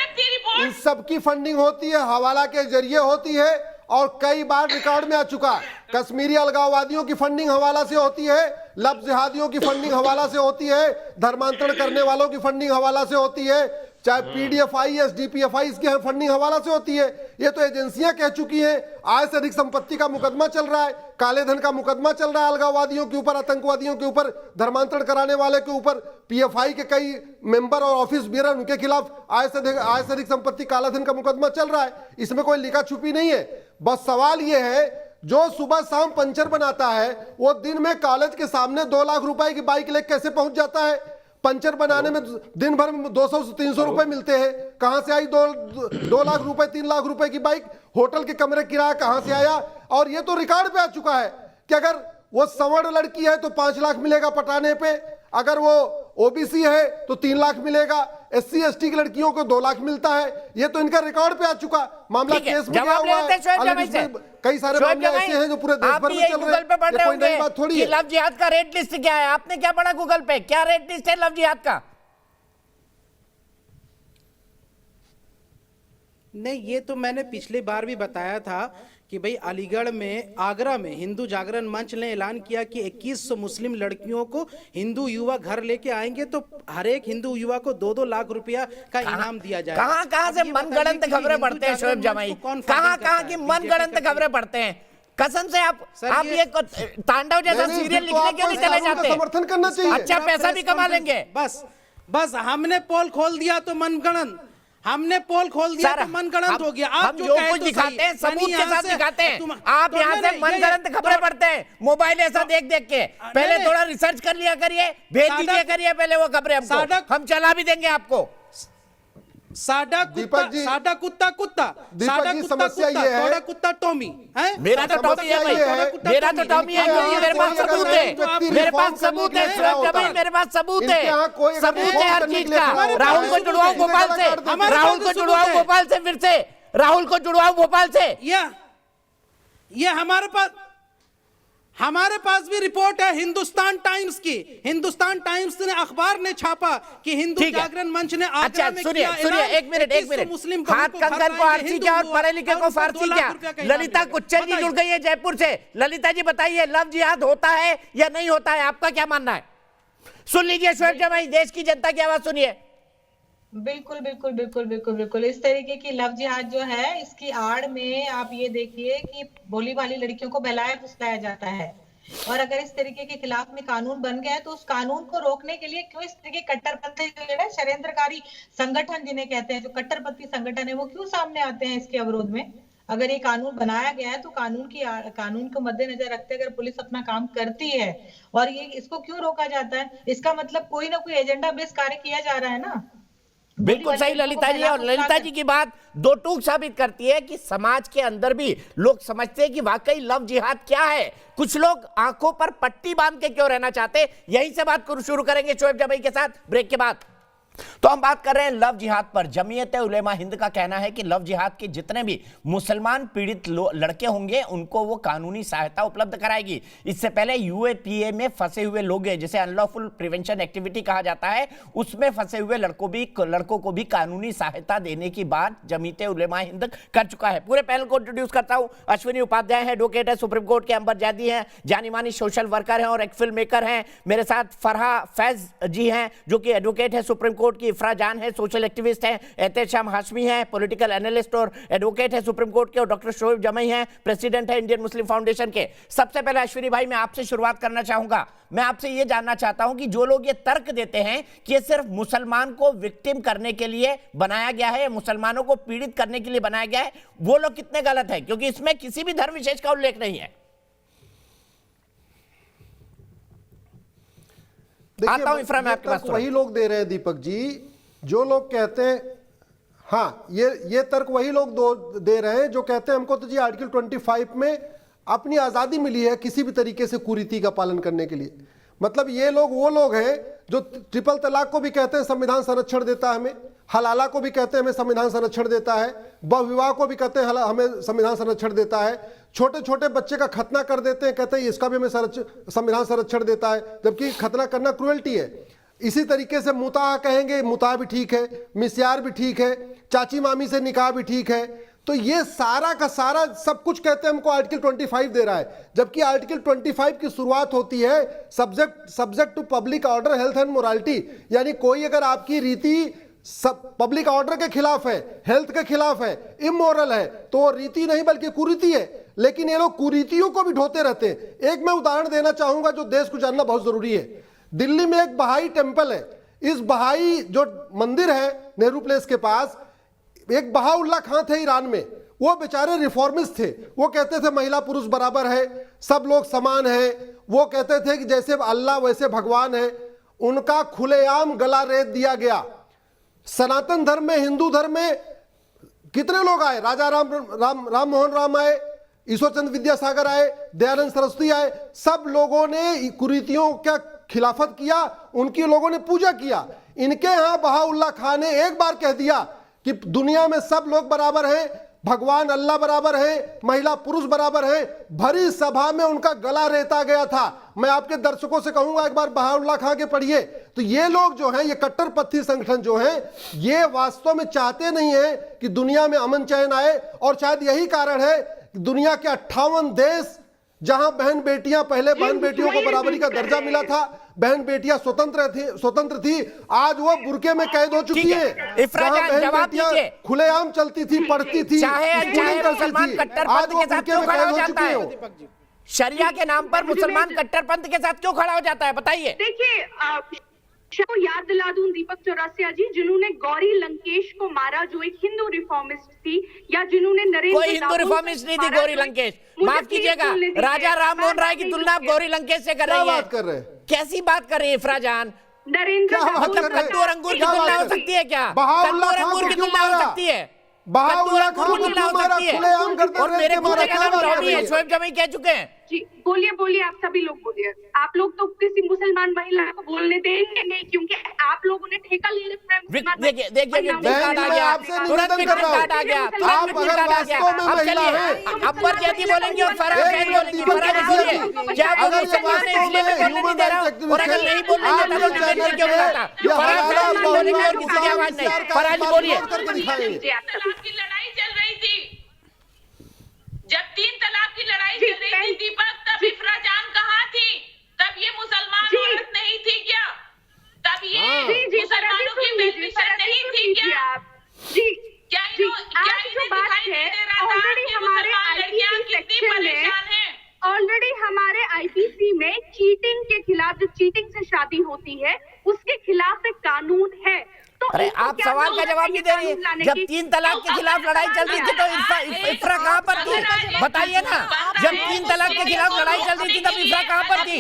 इन सबकी फंडिंग होती है, हवाला के जरिए होती है, और कई बार रिकॉर्ड में आ चुका। कश्मीरी अलगाववादियों की फंडिंग हवाला से होती है, लव जिहादियों की फंडिंग हवाला से होती है, धर्मांतरण करने वालों की फंडिंग हवाला से होती है, चाहे पीडीएफआई एसडीपीएफआई इसकी फंडिंग हवाला से होती है। ये तो एजेंसियां कह चुकी हैं। आय से अधिक संपत्ति का मुकदमा चल रहा है, काले धन का मुकदमा चल रहा है, अलगाववादियों के ऊपर, आतंकवादियों के ऊपर, धर्मांतरण कराने वाले के ऊपर, पीएफआई के कई मेंबर और ऑफिस बेरर उनके खिलाफ आय से अधिक संपत्ति, काला धन का मुकदमा चल रहा है। इसमें कोई लिखा छुपी नहीं है। बस सवाल यह है, जो सुबह शाम पंचर बनाता है वो दिन में कॉलेज के सामने 2 लाख रुपए की बाइक लेकर कैसे पहुंच जाता है? पंचर बनाने में दिन भर में 200 से 300 रुपए मिलते हैं। कहां से आई 2 लाख रुपए, 3 लाख रुपए की बाइक? होटल के कमरे किराया कहां से आया? और ये तो रिकॉर्ड पे आ चुका है कि अगर वो सवर्ण लड़की है तो 5 लाख मिलेगा पटाने पे, अगर वो ओबीसी है तो 3 लाख मिलेगा, एससी एसटी की लड़कियों को 2 लाख मिलता है। ये तो इनका रिकॉर्ड पे आ चुका मामला, केस में गया हुआ है। कई सारे मामले ऐसे हैं जो पूरे देश भर में चल रहे हैं। ये कोई नई बात थोड़ी है। लव जिहाद का रेट लिस्ट क्या है? आपने क्या पढ़ा गूगल पे? क्या रेट लिस्ट है लव जिहाद का? नहीं, ये तो मैंने पिछली बार भी बताया था कि भाई अलीगढ़ में, आगरा में हिंदू जागरण मंच ने ऐलान किया कि 2100 मुस्लिम लड़कियों को हिंदू युवा घर लेके आएंगे तो हर एक हिंदू युवा को 2-2 लाख रुपया का इनाम दिया जाएगा। कहां से मनगढ़ंत खबरें पढ़ते हैं शोएब जमाई? कहां की मनगढ़ंत खबरें पढ़ते हैं? कसम से आप ये तांडव जैसा सीरियल लिखने क्यों नहीं चले जाते? समर्थन करना चाहिए, अच्छा पैसा भी कमा लेंगे। बस हमने पोल खोल दिया तो मनगढ़ंत, हमने पोल खोल दिया तो मनगढ़ंत हो गया। आप जो कुछ दिखाते हैं सबूत के साथ दिखाते हैं। आप यहाँ से मनगढ़ंत खबरें पढ़ते हैं मोबाइल ऐसा देख देख के। पहले थोड़ा रिसर्च कर लिया करिए, भेज दीजिए करिए पहले वो खबरें हमको, हम चला भी देंगे आपको। साडा कुत्ता समस्या ये है, थोड़ा कुत्ता टॉमी है। मेरा तो टॉमी है भाई, मेरा तो टॉमी है, क्योंकि मेरे पास सबूत है, मेरे पास सबूत है शोएब जमाई, मेरे पास सबूत है, सबूत है हर चीज का। राहुल को जुड़वाओ गोपाल से, राहुल को जुड़वाओ गोपाल से, फिर से राहुल को जुड़वाओ गोपाल से। ये हमारे पास भी रिपोर्ट है हिंदुस्तान टाइम्स की। हिंदुस्तान टाइम्स ने अखबार ने छापा कि हिंदू जागरण मंच ने आगरा में सुनिए एक मिनट मुस्लिम हाथ कंकन को आरसी क्या और पढ़े लिखे को फारसी क्या? ललिता कुच्चर जी जुड़ गई है जयपुर से। ललिता जी बताइए, लव जिहाद होता है या नहीं होता है? आपका क्या मानना है? सुन लीजिए शोएब जमाई, देश की जनता की आवाज सुनिए। बिल्कुल बिल्कुल बिल्कुल बिल्कुल बिल्कुल इस तरीके की लव जिहाद जो है, इसकी आड़ में आप ये देखिए कि भोली भाली लड़कियों को बहलाया फुसलाया जाता है। और अगर इस तरीके के खिलाफ में कानून बन गया है तो उस कानून को रोकने के लिए क्यों इस तरीके कट्टरपंथी जो है, षड्यंत्रकारी संगठन जिन्हें कहते हैं, जो कट्टरपंथी संगठन है, वो क्यों सामने आते हैं इसके अवरोध में? अगर ये कानून बनाया गया है तो कानून को मद्देनजर रखते अगर पुलिस अपना काम करती है और ये इसको क्यों रोका जाता है? इसका मतलब कोई ना कोई एजेंडा बेस कार्य किया जा रहा है ना। बिल्कुल सही ललिता जी। और ललिता जी की बात दो टूक साबित करती है कि समाज के अंदर भी लोग समझते हैं कि वाकई लव जिहाद क्या है। कुछ लोग आंखों पर पट्टी बांध के क्यों रहना चाहते? यहीं से बात शुरू करेंगे शोएब जमाई के साथ ब्रेक के बाद। तो हम बात कर रहे हैं लव जिहाद पर। जमीयत उलेमा हिंद का कहना है कि लव जिहाद के जितने भी मुसलमान पीड़ित लड़के होंगे उनको वो कानूनी सहायता उपलब्ध कराएगी। इससे पहले यूएपीए में फंसे हुए लोग हैं, जिसे अनलॉफुल प्रिवेंशन एक्टिविटी कहा जाता है, उसमें फंसे हुए लड़कों को भी कानूनी सहायता देने की बात जमीयत उलेमा हिंद कर चुका है। पूरे पैनल को इंट्रोड्यूस करता हूं। अश्विनी उपाध्याय है, एडवोकेट है, सुप्रीम कोर्ट के अंबर जैदी हैं, जानी मानी सोशल वर्कर हैं और एक फिल्म मेकर हैं। मेरे साथ फरहा फैज जी हैं जो कि एडवोकेट है सुप्रीम कोर्ट की, इफ्रा जान है, सोशल एक्टिविस्ट है, एहतेशाम हाशमी है, पॉलिटिकल एनालिस्ट और एडवोकेट है सुप्रीम कोर्ट के, और डॉक्टर शोएब जमाई हैं, प्रेसिडेंट है इंडियन मुस्लिम फाउंडेशन के। सबसे पहले अश्विनी भाई मैं आपसे शुरुआत करना चाहूंगा। मैं आपसे यह जानना चाहता हूं कि जो लोग ये तर्क देते हैं कि ये सिर्फ मुसलमान को विक्टिम करने के लिए बनाया गया है, मुसलमानों को पीड़ित करने के लिए बनाया गया है, वो लोग कितने गलत है? क्योंकि इसमें किसी भी धर्म विशेष का उल्लेख नहीं है। देखिए, वही लोग दे रहे हैं दीपक जी, जो लोग कहते हैं हाँ, ये तर्क वही लोग दे रहे हैं जो कहते हैं हमको तो जी आर्टिकल 25 में अपनी आज़ादी मिली है किसी भी तरीके से कुरीति का पालन करने के लिए। मतलब ये लोग वो लोग हैं जो ट्रिपल तलाक को भी कहते हैं संविधान संरक्षण देता है हमें, हलाला को भी कहते हैं हमें संविधान संरक्षण देता है, बहुविवाह को भी कहते हैं हमें संविधान संरक्षण देता है, छोटे छोटे बच्चे का खतना कर देते हैं कहते हैं इसका भी हमें संविधान संरक्षण देता है, जबकि खतना करना क्रूएल्टी है। इसी तरीके से मुता कहेंगे, मुता भी ठीक है, मिस्यार भी ठीक है, चाची मामी से निकाह भी ठीक है। तो ये सारा का सारा सब कुछ कहते हैं हमको आर्टिकल 25 दे रहा है, जबकि आर्टिकल 25 की शुरुआत होती है subject to public order health and morality, यानी कोई अगर आपकी रीति सब पब्लिक ऑर्डर के खिलाफ है, हेल्थ के खिलाफ है, इमोरल है, तो वो रीति नहीं बल्कि कुरीति है। लेकिन ये लोग कुरीतियों को भी ढोते रहते हैं। एक मैं उदाहरण देना चाहूंगा जो देश को जानना बहुत जरूरी है। दिल्ली में एक बहाई टेम्पल है, इस बहाई जो मंदिर है नेहरू प्लेस के पास, एक बहाउल्ला खां थे ईरान में, वो बेचारे रिफॉर्मिस्ट थे। वो कहते थे महिला पुरुष बराबर है, सब लोग समान है। वो कहते थे कि जैसे अल्लाह वैसे भगवान है। उनका खुलेआम गला रेत दिया गया। सनातन धर्म में, हिंदू धर्म में कितने लोग आए, राजा राम मोहन राम आए, ईश्वरचंद्र विद्यासागर आए, दयानंद सरस्वती आए, सब लोगों ने कुरीतियों का खिलाफत किया, उनकी लोगों ने पूजा किया। इनके यहां बहाउल्ला खां ने एक बार कह दिया कि दुनिया में सब लोग बराबर हैं, भगवान अल्लाह बराबर है, महिला पुरुष बराबर है। भरी सभा में उनका गला रेता गया था। मैं आपके दर्शकों से कहूंगा एक बार बहाउल्ला खां के पढ़िए। तो ये लोग जो हैं, ये कट्टरपंथी संगठन जो हैं, ये वास्तव में चाहते नहीं है कि दुनिया में अमन चैन आए। और शायद यही कारण है कि दुनिया के 58 देश जहां बहन बेटियां, पहले बहन बेटियों को बराबरी का दर्जा मिला था, बहन बेटियां स्वतंत्र थी, आज वो बुरके में कैद हो चुकी है। जहां बहन बेटियां खुलेआम चलती थी, पढ़ती थी, मुसलमान कट्टरपंथ के साथ क्यों खड़ा हो जाता है? शरिया के नाम पर मुसलमान कट्टरपंथ के साथ क्यों खड़ा हो जाता है, बताइए। देखिए, को याद दिला दूं दीपक चौरसिया जी, जिन्होंने गौरी लंकेश को मारा, जो एक हिंदू रिफॉर्मिस्ट थी, या जिन्होंने नरेंद्र कोई हिंदू रिफॉर्मिस्ट नहीं थी गौरी लंकेश। माफ कीजिएगा, राजा राम मोहन राय की तुलना आप गौरी लंकेश से कर रही है। कैसी बात कर रही है इफ्रा जान? नरेंद्र मतलब कद्दू और अंगूर की तुलना हो सकती है क्या? कद्दू और अंगूर की तुलना हो सकती है? बहाउल्ला खां को क्यों मारा? खुलेआम कर दे। और मेरे मुद्दे का नाम टॉमी है, शोएब जमाई कह चुके हैं। जी बोलिए, आप सभी लोग बोलिए। आप लोग तो किसी मुसलमान महिला को बोलने देंगे नहीं, क्योंकि आप लोगों ने ठेका ले रखा है। देखिए कार्ड आ गया, तुरंत कार्ड आ गया, अकबर जैदी बोलेंगे और फराज शहीद बोलेंगे। फराज बोलिए, क्या वो मुसलमान है इसलिए मैं बोलने नहीं दे रहा हूं, और अगर नहीं बोलने देता तो डिबेट क्यों बुलाता? फराज बोलेंगे और किसी की आवाज नहीं। फराज बोलिए। की लड़ाई चल रही थी, जब 3 तलाक की लड़ाई चल रही थी दीपक, तब इफ्रा जान कहाँ थी? तब ये मुसलमान औरत नहीं थी क्या? तब ये मुसलमानों की वेलविशर नहीं थी क्या? जी क्या इन्हें दिखाई नहीं दे रहा था कि मुसलमान लड़कियां कितनी परेशान हैं? ऑलरेडी हमारे आईपीसी में चीटिंग के खिलाफ, जो चीटिंग से शादी होती है उसके खिलाफ एक कानून है। अरे आप सवाल का जवाब नहीं दे रही है। जब 3 तलाक के खिलाफ लड़ाई चल रही थी तो इफ्रा कहाँ पर थी, बताइए ना। जब 3 तलाक के खिलाफ लड़ाई चल रही थी तब इफ्रा कहाँ पर थी?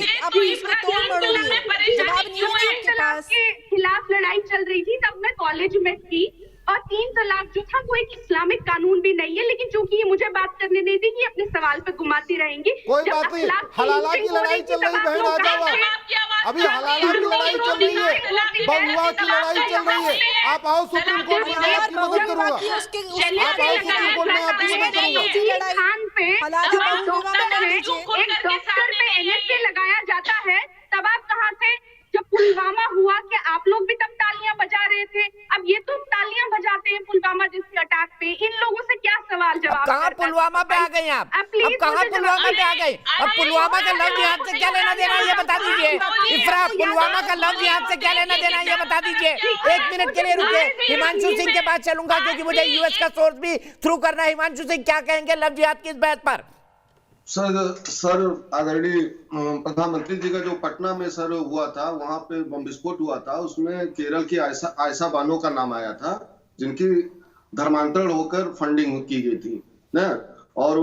खिलाफ लड़ाई चल रही थी तब मैं कॉलेज में थी, और 3 तलाक जो था वो एक इस्लामिक कानून भी नहीं है। लेकिन चूंकि ये मुझे बात करने नहीं देगी, अपने सवाल पे घुमाती रहेंगी। कोई बात नहीं, हलाला की लड़ाई चल रही, बहन आ जाओ। अभी हलाला की लड़ाई चल रही है, बहुविवाह की लड़ाई चल रही है। आप आओ सुप्रीम कोर्ट में, मैं आपकी मदद करूंगा। आप आओ सुप्रीम कोर्ट में, आपकी मदद करूंगा। खान पे एक डॉक्टर पे NSA लगाया जाता है, तब आप कहाँ थे? जब पुलवामा हुआ, क्या आप लोग भी तब तालियां बजा रहे थे? अब ये तुम तालियां बजाते हैं पुलवामा जैसे अटैक पे। इन लोगों से क्या सवाल जवाब? कहाँ पुलवामा पे आ गए आप? अब कहाँ पुलवामा पे आ गए? अब पुलवामा का लफ्ज यहाँ से क्या लेना देना ये बता दीजिए। इफ्रा, पुलवामा का लफ्ज यहाँ से क्या लेना देना ये बता दीजिए। 1 मिनट के लिए रुके, हिमांशु सिंह के पास चलूंगा क्योंकि मुझे यूएस का सोर्स भी थ्रू करना है। हिमांशु सिंह क्या कहेंगे लफ्ज जिहाद की इस बात पर? सर आदरणीय प्रधानमंत्री जी का जो पटना में सर हुआ था, वहां पे बम विस्फोट हुआ था, उसमें केरल की आयशा बानो का नाम आया था, जिनकी धर्मांतरण होकर फंडिंग की गई थी ना, और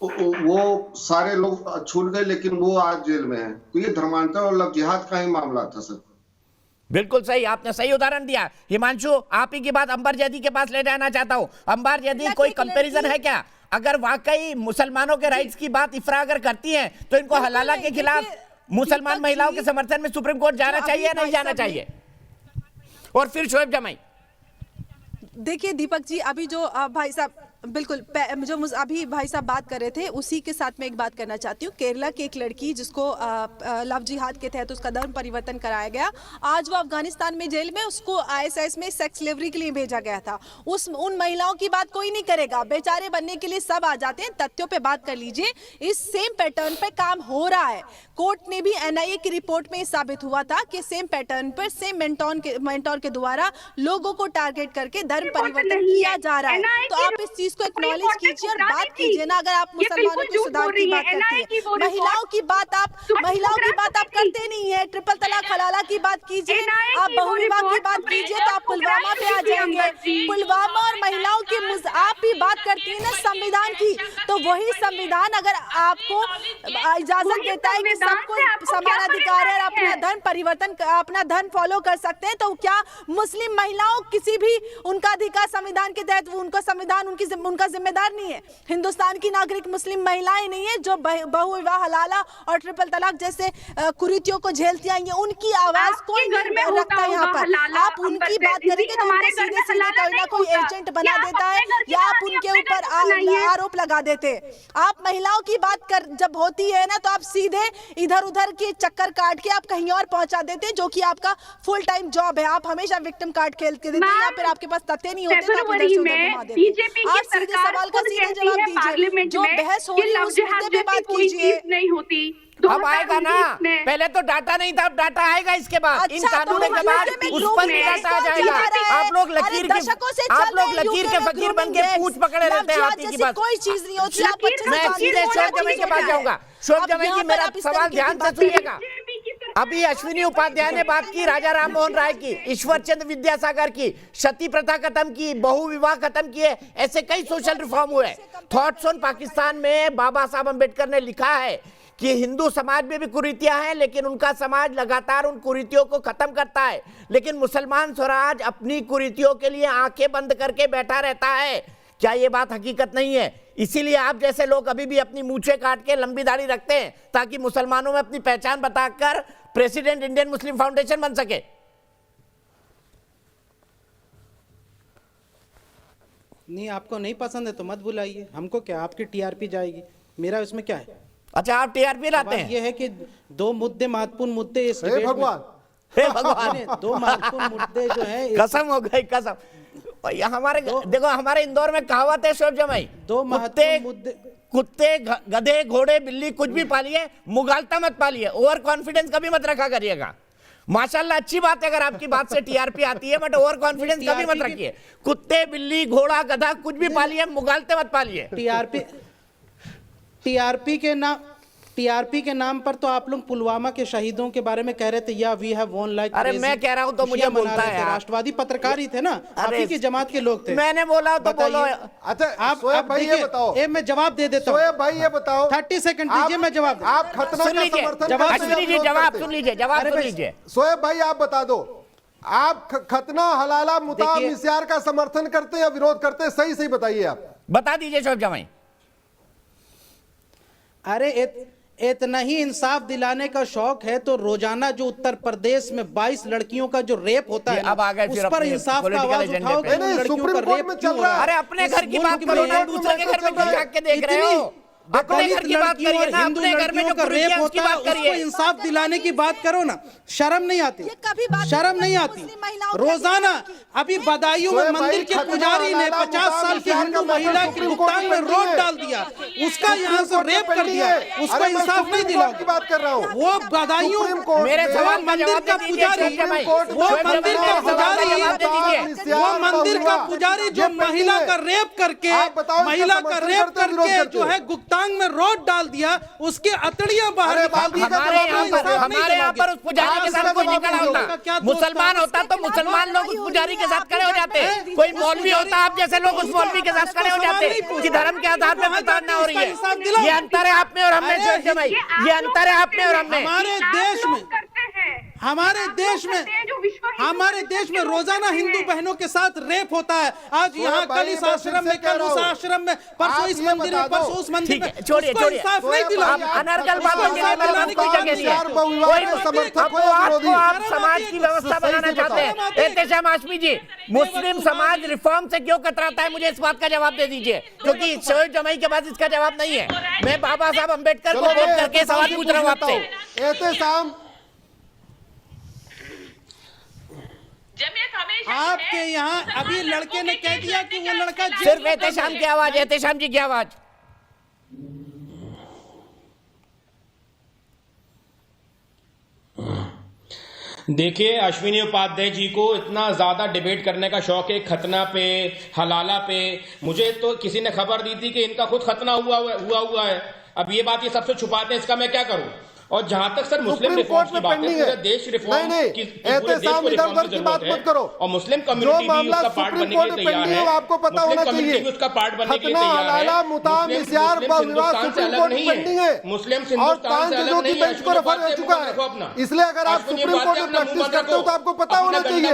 वो सारे लोग छूट गए, लेकिन वो आज जेल में है। तो ये धर्मांतरण और लव जिहाद का ही मामला था सर। बिल्कुल सही, आपने सही उदाहरण दिया। हिमांशु, आप ही की बात अंबर जैदी के पास ले जाना चाहता हूँ। अंबर जैदी, कोई कंपैरिजन है क्या? अगर वाकई मुसलमानों के राइट्स की बात इफ्रा अगर करती हैं तो इनको हलाला के खिलाफ मुसलमान महिलाओं के समर्थन में सुप्रीम कोर्ट जाना चाहिए या नहीं जाना चाहिए? और फिर शोएब जमाई। देखिए दीपक जी, अभी जो भाई साहब बिल्कुल जो अभी भाई साहब बात कर रहे थे उसी के साथ मैं एक बात करना चाहती हूँ। केरला की एक लड़की जिसको लव जिहाद के तहत उसका धर्म परिवर्तन कराया गया, आज वो अफगानिस्तान में जेल में, उसको ISIS में सेक्स स्लेवरी के लिए भेजा गया था। उन महिलाओं की बात कोई नहीं करेगा, बेचारे बनने के लिए सब आ जाते हैं। तथ्यों पे बात कर लीजिए, इस सेम पैटर्न पे काम हो रहा है। कोर्ट ने भी NIA की रिपोर्ट में साबित हुआ था कि सेम पैटर्न पर सेम मेंटोर के द्वारा लोगों को टारगेट करके धर्म परिवर्तन किया जा रहा है। तो आप इस चीज को एक्नॉलेज कीजिए और बात कीजिए ना। अगर आप मुसलमानों के सुधार की बात करते हैं, महिलाओं की बात आप करते नहीं है। ट्रिपल तलाक हलाला की बात कीजिए, आप बहुविवाह की बात कीजिए तो आप पुलवामा पे आ जाएंगे। पुलवामा और महिलाओं की आप ही बात करती है ना संविधान की, तो वही संविधान अगर आपको इजाजत देता है कि सबको समान अधिकार है, अपना धर्म परिवर्तन, अपना धर्म फॉलो कर सकते हैं, तो क्या मुस्लिम महिलाओं किसी भी उनका अधिकार संविधान के तहत उनका संविधान उनका जिम्मेदार नहीं है? हिंदुस्तान की नागरिक मुस्लिम महिलाएं नहीं है जो बहुविवाह हलाला और ट्रिपल तलाक जैसे कुरीतियों को झेलती आई हैं? उनकी आवाज कोई नहीं रखता यहाँ पर। आप उनकी बात करेंगे तो उनको सीधे सीधे कोई ना कोई एजेंट बना देता है या आप उनके ऊपर आरोप लगा देते। आप महिलाओं की बात कर जब होती है ना तो आप सीधे इधर उधर के चक्कर काट के आप कहीं और पहुंचा देते हैं, जो कि आपका फुल टाइम जॉब है। आप हमेशा विक्टिम कार्ड खेल के देते हैं या फिर आपके पास तथ्य नहीं होते तो आप इधर से उधर घुमा देते हैं। आप सीधे सवाल का सीधे जवाब दीजिए। जो बहस हो रही है उस मुद्दे पे बात कीजिए। नहीं होती अब आएगा ना, पहले तो डाटा नहीं था, अब डाटा आएगा इसके बाद। इन कानूनों के बाद उस पर भी डाटा आ जाएगा। आप लोग लकीर के फकीर बन के पूंछ पकड़े रहते हैं हाथी की बात। कोई चीज नहीं होती। मैं सीधे शोएब जमाई के पास जाऊंगा। शोएब जमाई जी, मेरा सवाल ध्यान से सुनिएगा। अभी अश्विनी उपाध्याय ने बात की राजा राम मोहन राय की, ईश्वर चंद्र विद्यासागर की, सती प्रथा खत्म की, बहु विवाह खत्म किए, ऐसे कई सोशल रिफॉर्म हुए। थॉट्स ऑन पाकिस्तान में बाबा साहब अम्बेडकर ने लिखा है कि हिंदू समाज में भी कुरीतियां हैं, लेकिन उनका समाज लगातार उन कुरीतियों को खत्म करता है। लेकिन मुसलमान स्वराज अपनी कुरीतियों के लिए आंखें बंद करके बैठा रहता है। क्या ये बात हकीकत नहीं है? इसीलिए आप जैसे लोग अभी भी अपनी मूछें काट के लंबी दाढ़ी रखते हैं ताकि मुसलमानों में अपनी पहचान बताकर प्रेसिडेंट इंडियन मुस्लिम फाउंडेशन बन सके। नहीं, आपको नहीं पसंद है तो मत बुलाइए, हमको क्या, आपकी TRP जाएगी, मेरा इसमें क्या है? अच्छा, आप TRP लाते हैं? ये है कि दो मुद्दे, महत्वपूर्ण मुद्दे इस हे भगवान, दो महत्वपूर्ण मुद्दे जो है, कसम हो गई कसम। हमारे देखो, हमारे इंदौर में कहावत है शोएब जमाई, दो महत्वपूर्ण मुद्दे, कुत्ते गधे घोड़े बिल्ली कुछ भी पालिए, मुगालता मत पालिए, ओवर कॉन्फिडेंस कभी मत रखा करिएगा। माशाल्लाह अच्छी बात है अगर आपकी बात से TRP आती है, बट ओवर कॉन्फिडेंस कभी मत रखिए। कुत्ते बिल्ली घोड़ा गधा कुछ भी पालिए, मुगालते मत पालिए। TRP के नाम पर तो आप लोग पुलवामा के शहीदों के बारे में कह रहे थे, या वी हैव वन लाइक। अरे मैं कह रहा हूं तो मुझे बोलता है, राष्ट्रवादी पत्रकार ही थे ना, आप ही की जमात के लोग थे। मैंने बोला तो बोलो। अच्छा, आप भाई ये बताओ, मैं जवाब दे देता हूं। भाई ये बताओ, 30 सेकंड दीजिए, मैं जवाब। आप खतना का समर्थन, जवाब सुन लीजिए। शोएब भाई आप बता दो, आप खतना हलाला मुताब मिस्यार का समर्थन करते हैं या विरोध करते हैं? सही सही बताइए, आप बता दीजिए शोएब जमाई। अरे इतना ही इंसाफ दिलाने का शौक है तो रोजाना जो उत्तर प्रदेश में 22 लड़कियों का जो रेप होता है, अब आ गए उस पर इंसाफ का आवाज उठाओ कि लड़कियों का रेप क्यों हो रहा है? अरे अपने घर की बात करो ना, दूसरे के घर में क्यों झांक के देख रहे हो? अपने घर की बात करिए ना, अपने घर में जो रेप होता है उसको इंसाफ दिलाने की बात करो ना। शर्म नहीं आती? शर्म नहीं आती? रोजाना अभी बदायूं में मंदिर के पुजारी ने 50 साल की हिंदू महिला की गुप्तांग में रोड डाल दिया, उसका यहाँ से रेप कर दिया, उसको इंसाफ नहीं दिला। बात कर रहा हूँ, वो बदायूं मेरे सवाल मंदिर का पुजारी, वो मंदिर का पुजारी जो महिला का रेप करके जो है गुप्तांग में रोड डाल दिया, उसके अतड़ियां बाहर निकाल दी। हमारे यहाँ पर उस पुजारी के साथ कोई नहीं खड़ा होता। मुसलमान होता तो मुसलमान लोग उस पुजारी के साथ खड़े हो जाते। कोई मौलवी होता, आप जैसे लोग उस मौलवी के साथ खड़े हो जाते कि धर्म के आधार पर प्रताड़ना हो रही है। ये अंतर है आप में और हम में शोएब जमाई, ये अंतर है आप में और हम में। हमारे देश में हमारे देश में रोजाना हिंदू बहनों के साथ रेप होता है। आज यहाँ कल इस आश्रम में, कल उस आश्रम में, परसों इस मंदिर में, परसों उस मंदिर में। छोड़िए इंसाफ नहीं दिलाया। अनर्गल बातों के लिए मिलाने की जगह नहीं है। आपको आप समाज की व्यवस्था बनाना चाहते हैं। एहतेशाम हाशमी जी, मुस्लिम समाज रिफॉर्म से क्यों कतराता है, मुझे इस बात का जवाब दे दीजिए, क्योंकि शोएब जमाई के पास इसका जवाब नहीं है। मैं बाबा साहब अम्बेडकर को कोट करके सवाल पूछ रहा हूँ आपसे। एहतेशाम, आपके यहाँ अभी लड़के ने कह दिया कि वो लड़का सिर्फ एहतेशाम की आवाज, एहतेशाम जी की आवाज। देखिए, अश्विनी उपाध्याय जी को इतना ज्यादा डिबेट करने का शौक है खतना पे, हलाला पे। मुझे तो किसी ने खबर दी थी कि इनका खुद खतना हुआ है। अब ये बात ये सबसे छुपाते हैं, इसका मैं क्या करूं? और जहां तक सर मुस्लिम रिफॉर्म्स की बात है, पूरे देश रिफॉर्म की, पूरे देश को रिफॉर्म की जरूरत है। और मुस्लिम कम्युनिटी भी उसका पार्ट बनने के लिए तैयार है। आपको पता होना चाहिए, उसका पार्ट बनने के लिए तैयार है। मुस्लिम हिंदुस्तान से अलग नहीं है। मुस्लिम हिंदुस्तान से अलग नहीं है। इसलिए अगर आप सुप्रीम कोर्ट में प्रैक्टिस करते हो तो आपको पता होना चाहिए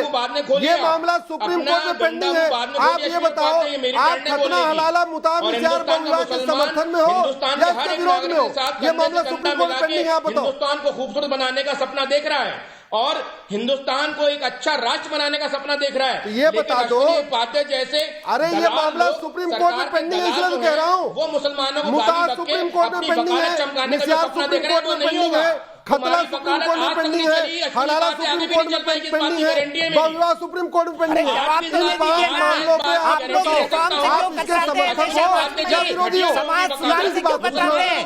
ये मामला सुप्रीम कोर्ट में पेंडिंग है। आप ये बताओ, आप खतना हलाला मुताम इख्तियार बहुविवाह के समर्थन में हो या इसके विरोध में हो? ये मामला सुप्रीम कोर्ट में पेंडिंग है। हिंदुस्तान को खूबसूरत बनाने का सपना देख रहा है और हिंदुस्तान को एक अच्छा राष्ट्र बनाने का सपना देख रहा है। तो ये बता दो, उपाध्याय जैसे, अरे ये मामला सुप्रीम कोर्ट में पेंडिंग है, इसलिए तो कह रहा हूँ। वो मुसलमानों को सुप्रीम कोर्ट में पेंडिंग है, निशार सुप्रीम कोर्ट में पेंडिंग है, खतरा सुप्रीम कोर्ट में पेंडिंग है, हलाला सुप्रीम कोर्ट में पेंडिंग है, बहुविवाह सुप्रीम कोर्ट में पेंडिंग है। इन 5 मामलों पे आप बताओ, आप इसके समर्थक हो या विरोधी हो?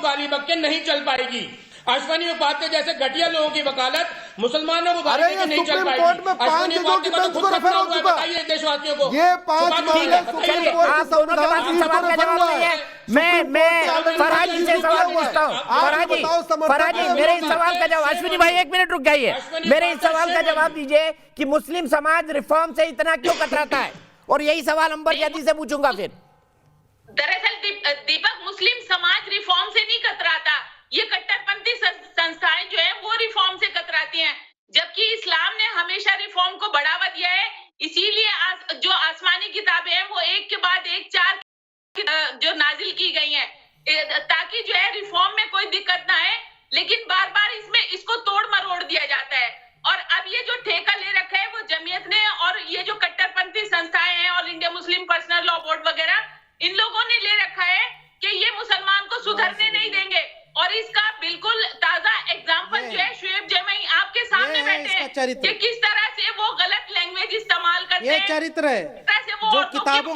गाली बक के नहीं चल पाएगी। अश्विनी उपाध्याय जैसे घटिया लोगों की वकालत मुसलमानों को अरे ये सुप्रीम कोर्ट में 5 जजों की बेंच को रेफर हो चुका है। देशवासियों को ये 5 मामले सुप्रीम कोर्ट के संविधान पीठ को रेफर हुआ है। मैं फरहाद जी से सवाल पूछता हूँ। फरहाद जी, मेरे इस सवाल का जवाब, अश्विनी भाई 1 मिनट रुक जाइए, मेरे इस सवाल का जवाब दीजिए कि मुस्लिम समाज रिफॉर्म से इतना क्यों कतराता है? और यही सवाल अंबर जैदी से पूछूंगा फिर। दरअसल दीपक, मुस्लिम समाज रिफॉर्म से नहीं कतराता, ये कट्टरपंथी संस्थाएं जो है वो रिफॉर्म से कतराती हैं, जबकि इस्लाम ने हमेशा रिफॉर्म को बढ़ावा दिया है। इसीलिए जो आसमानी किताबें हैं वो एक के बाद एक 4 जो नाजिल की गई हैं, ताकि जो है रिफॉर्म में कोई दिक्कत ना आए। लेकिन बार बार इसको तोड़ मरोड़ दिया जाता है। और अब ये जो ठेका ले रखा है वो जमीयत ने और ये जो कट्टरपंथी संस्थाएं हैं, all India Muslim personal law board वगैरह, इन लोगों ने ले रखा है कि ये मुसलमान को सुधरने नहीं देंगे। और इसका बिल्कुल ताजा एग्जाम्पल जो है शोएब जमाई आपके सामने बैठे हैं कि किस तरह से वो गलत लैंग्वेज इस्तेमाल करते हैं। ये चरित्र है जो किताबों,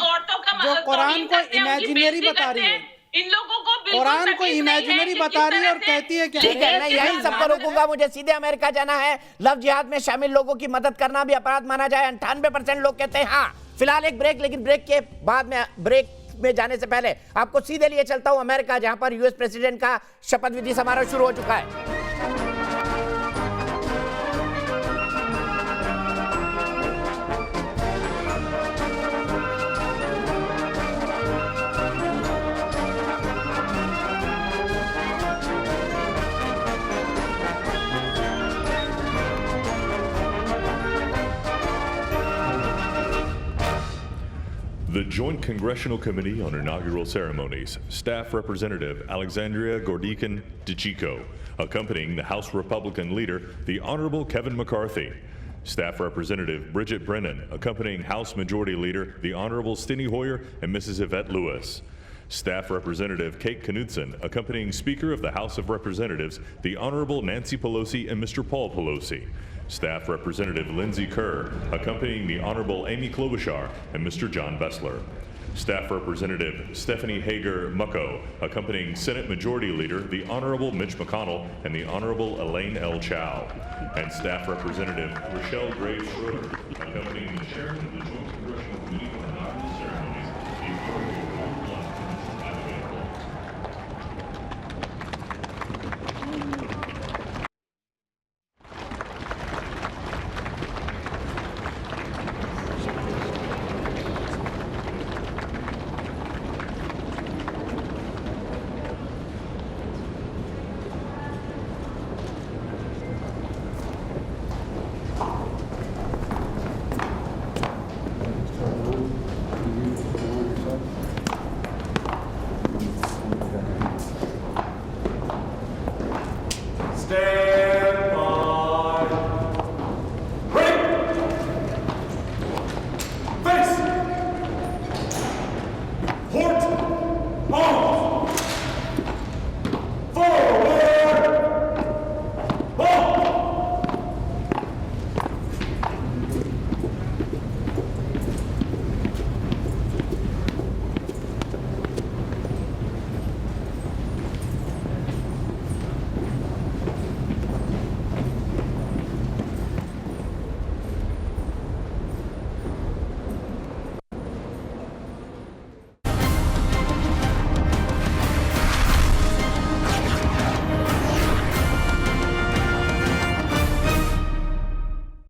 जो कुरान को इमेजिनरी बता रही है, इन लोगों को कुरान को इमेजिनरी बता रही है और कहती है कि ठीक है, मैं यही सबको रोकूंगा। मुझे सीधे अमेरिका जाना है। लव जिहाद में शामिल लोगों की मदद करना भी अपराध माना जाए। 98% लोग कहते हैं हाँ। फिलहाल एक ब्रेक, लेकिन ब्रेक के बाद में, ब्रेक में जाने से पहले आपको सीधे लिए चलता हूं अमेरिका, जहां पर यूएस प्रेसिडेंट का शपथ विधि समारोह शुरू हो चुका है। The Joint Congressional Committee on Inaugural Ceremonies, Staff Representative Alexandria Gordikan-DeChico, accompanying the House Republican leader, the Honorable Kevin McCarthy. Staff Representative Bridget Brennan, accompanying House Majority Leader, the Honorable Steny Hoyer and Mrs. Yvette Lewis. Staff Representative Kate Knudsen, accompanying Speaker of the House of Representatives, the Honorable Nancy Pelosi and Mr. Paul Pelosi. Staff Representative Lindsey Kerr, accompanying the Honorable Amy Klobuchar and Mr. John Bessler. Staff Representative Stephanie Hager Mucko, accompanying Senate Majority Leader, the Honorable Mitch McConnell and the Honorable Elaine L. Chao. And Staff Representative Rochelle Graves Schroeder, accompanying the Chairman of the Joint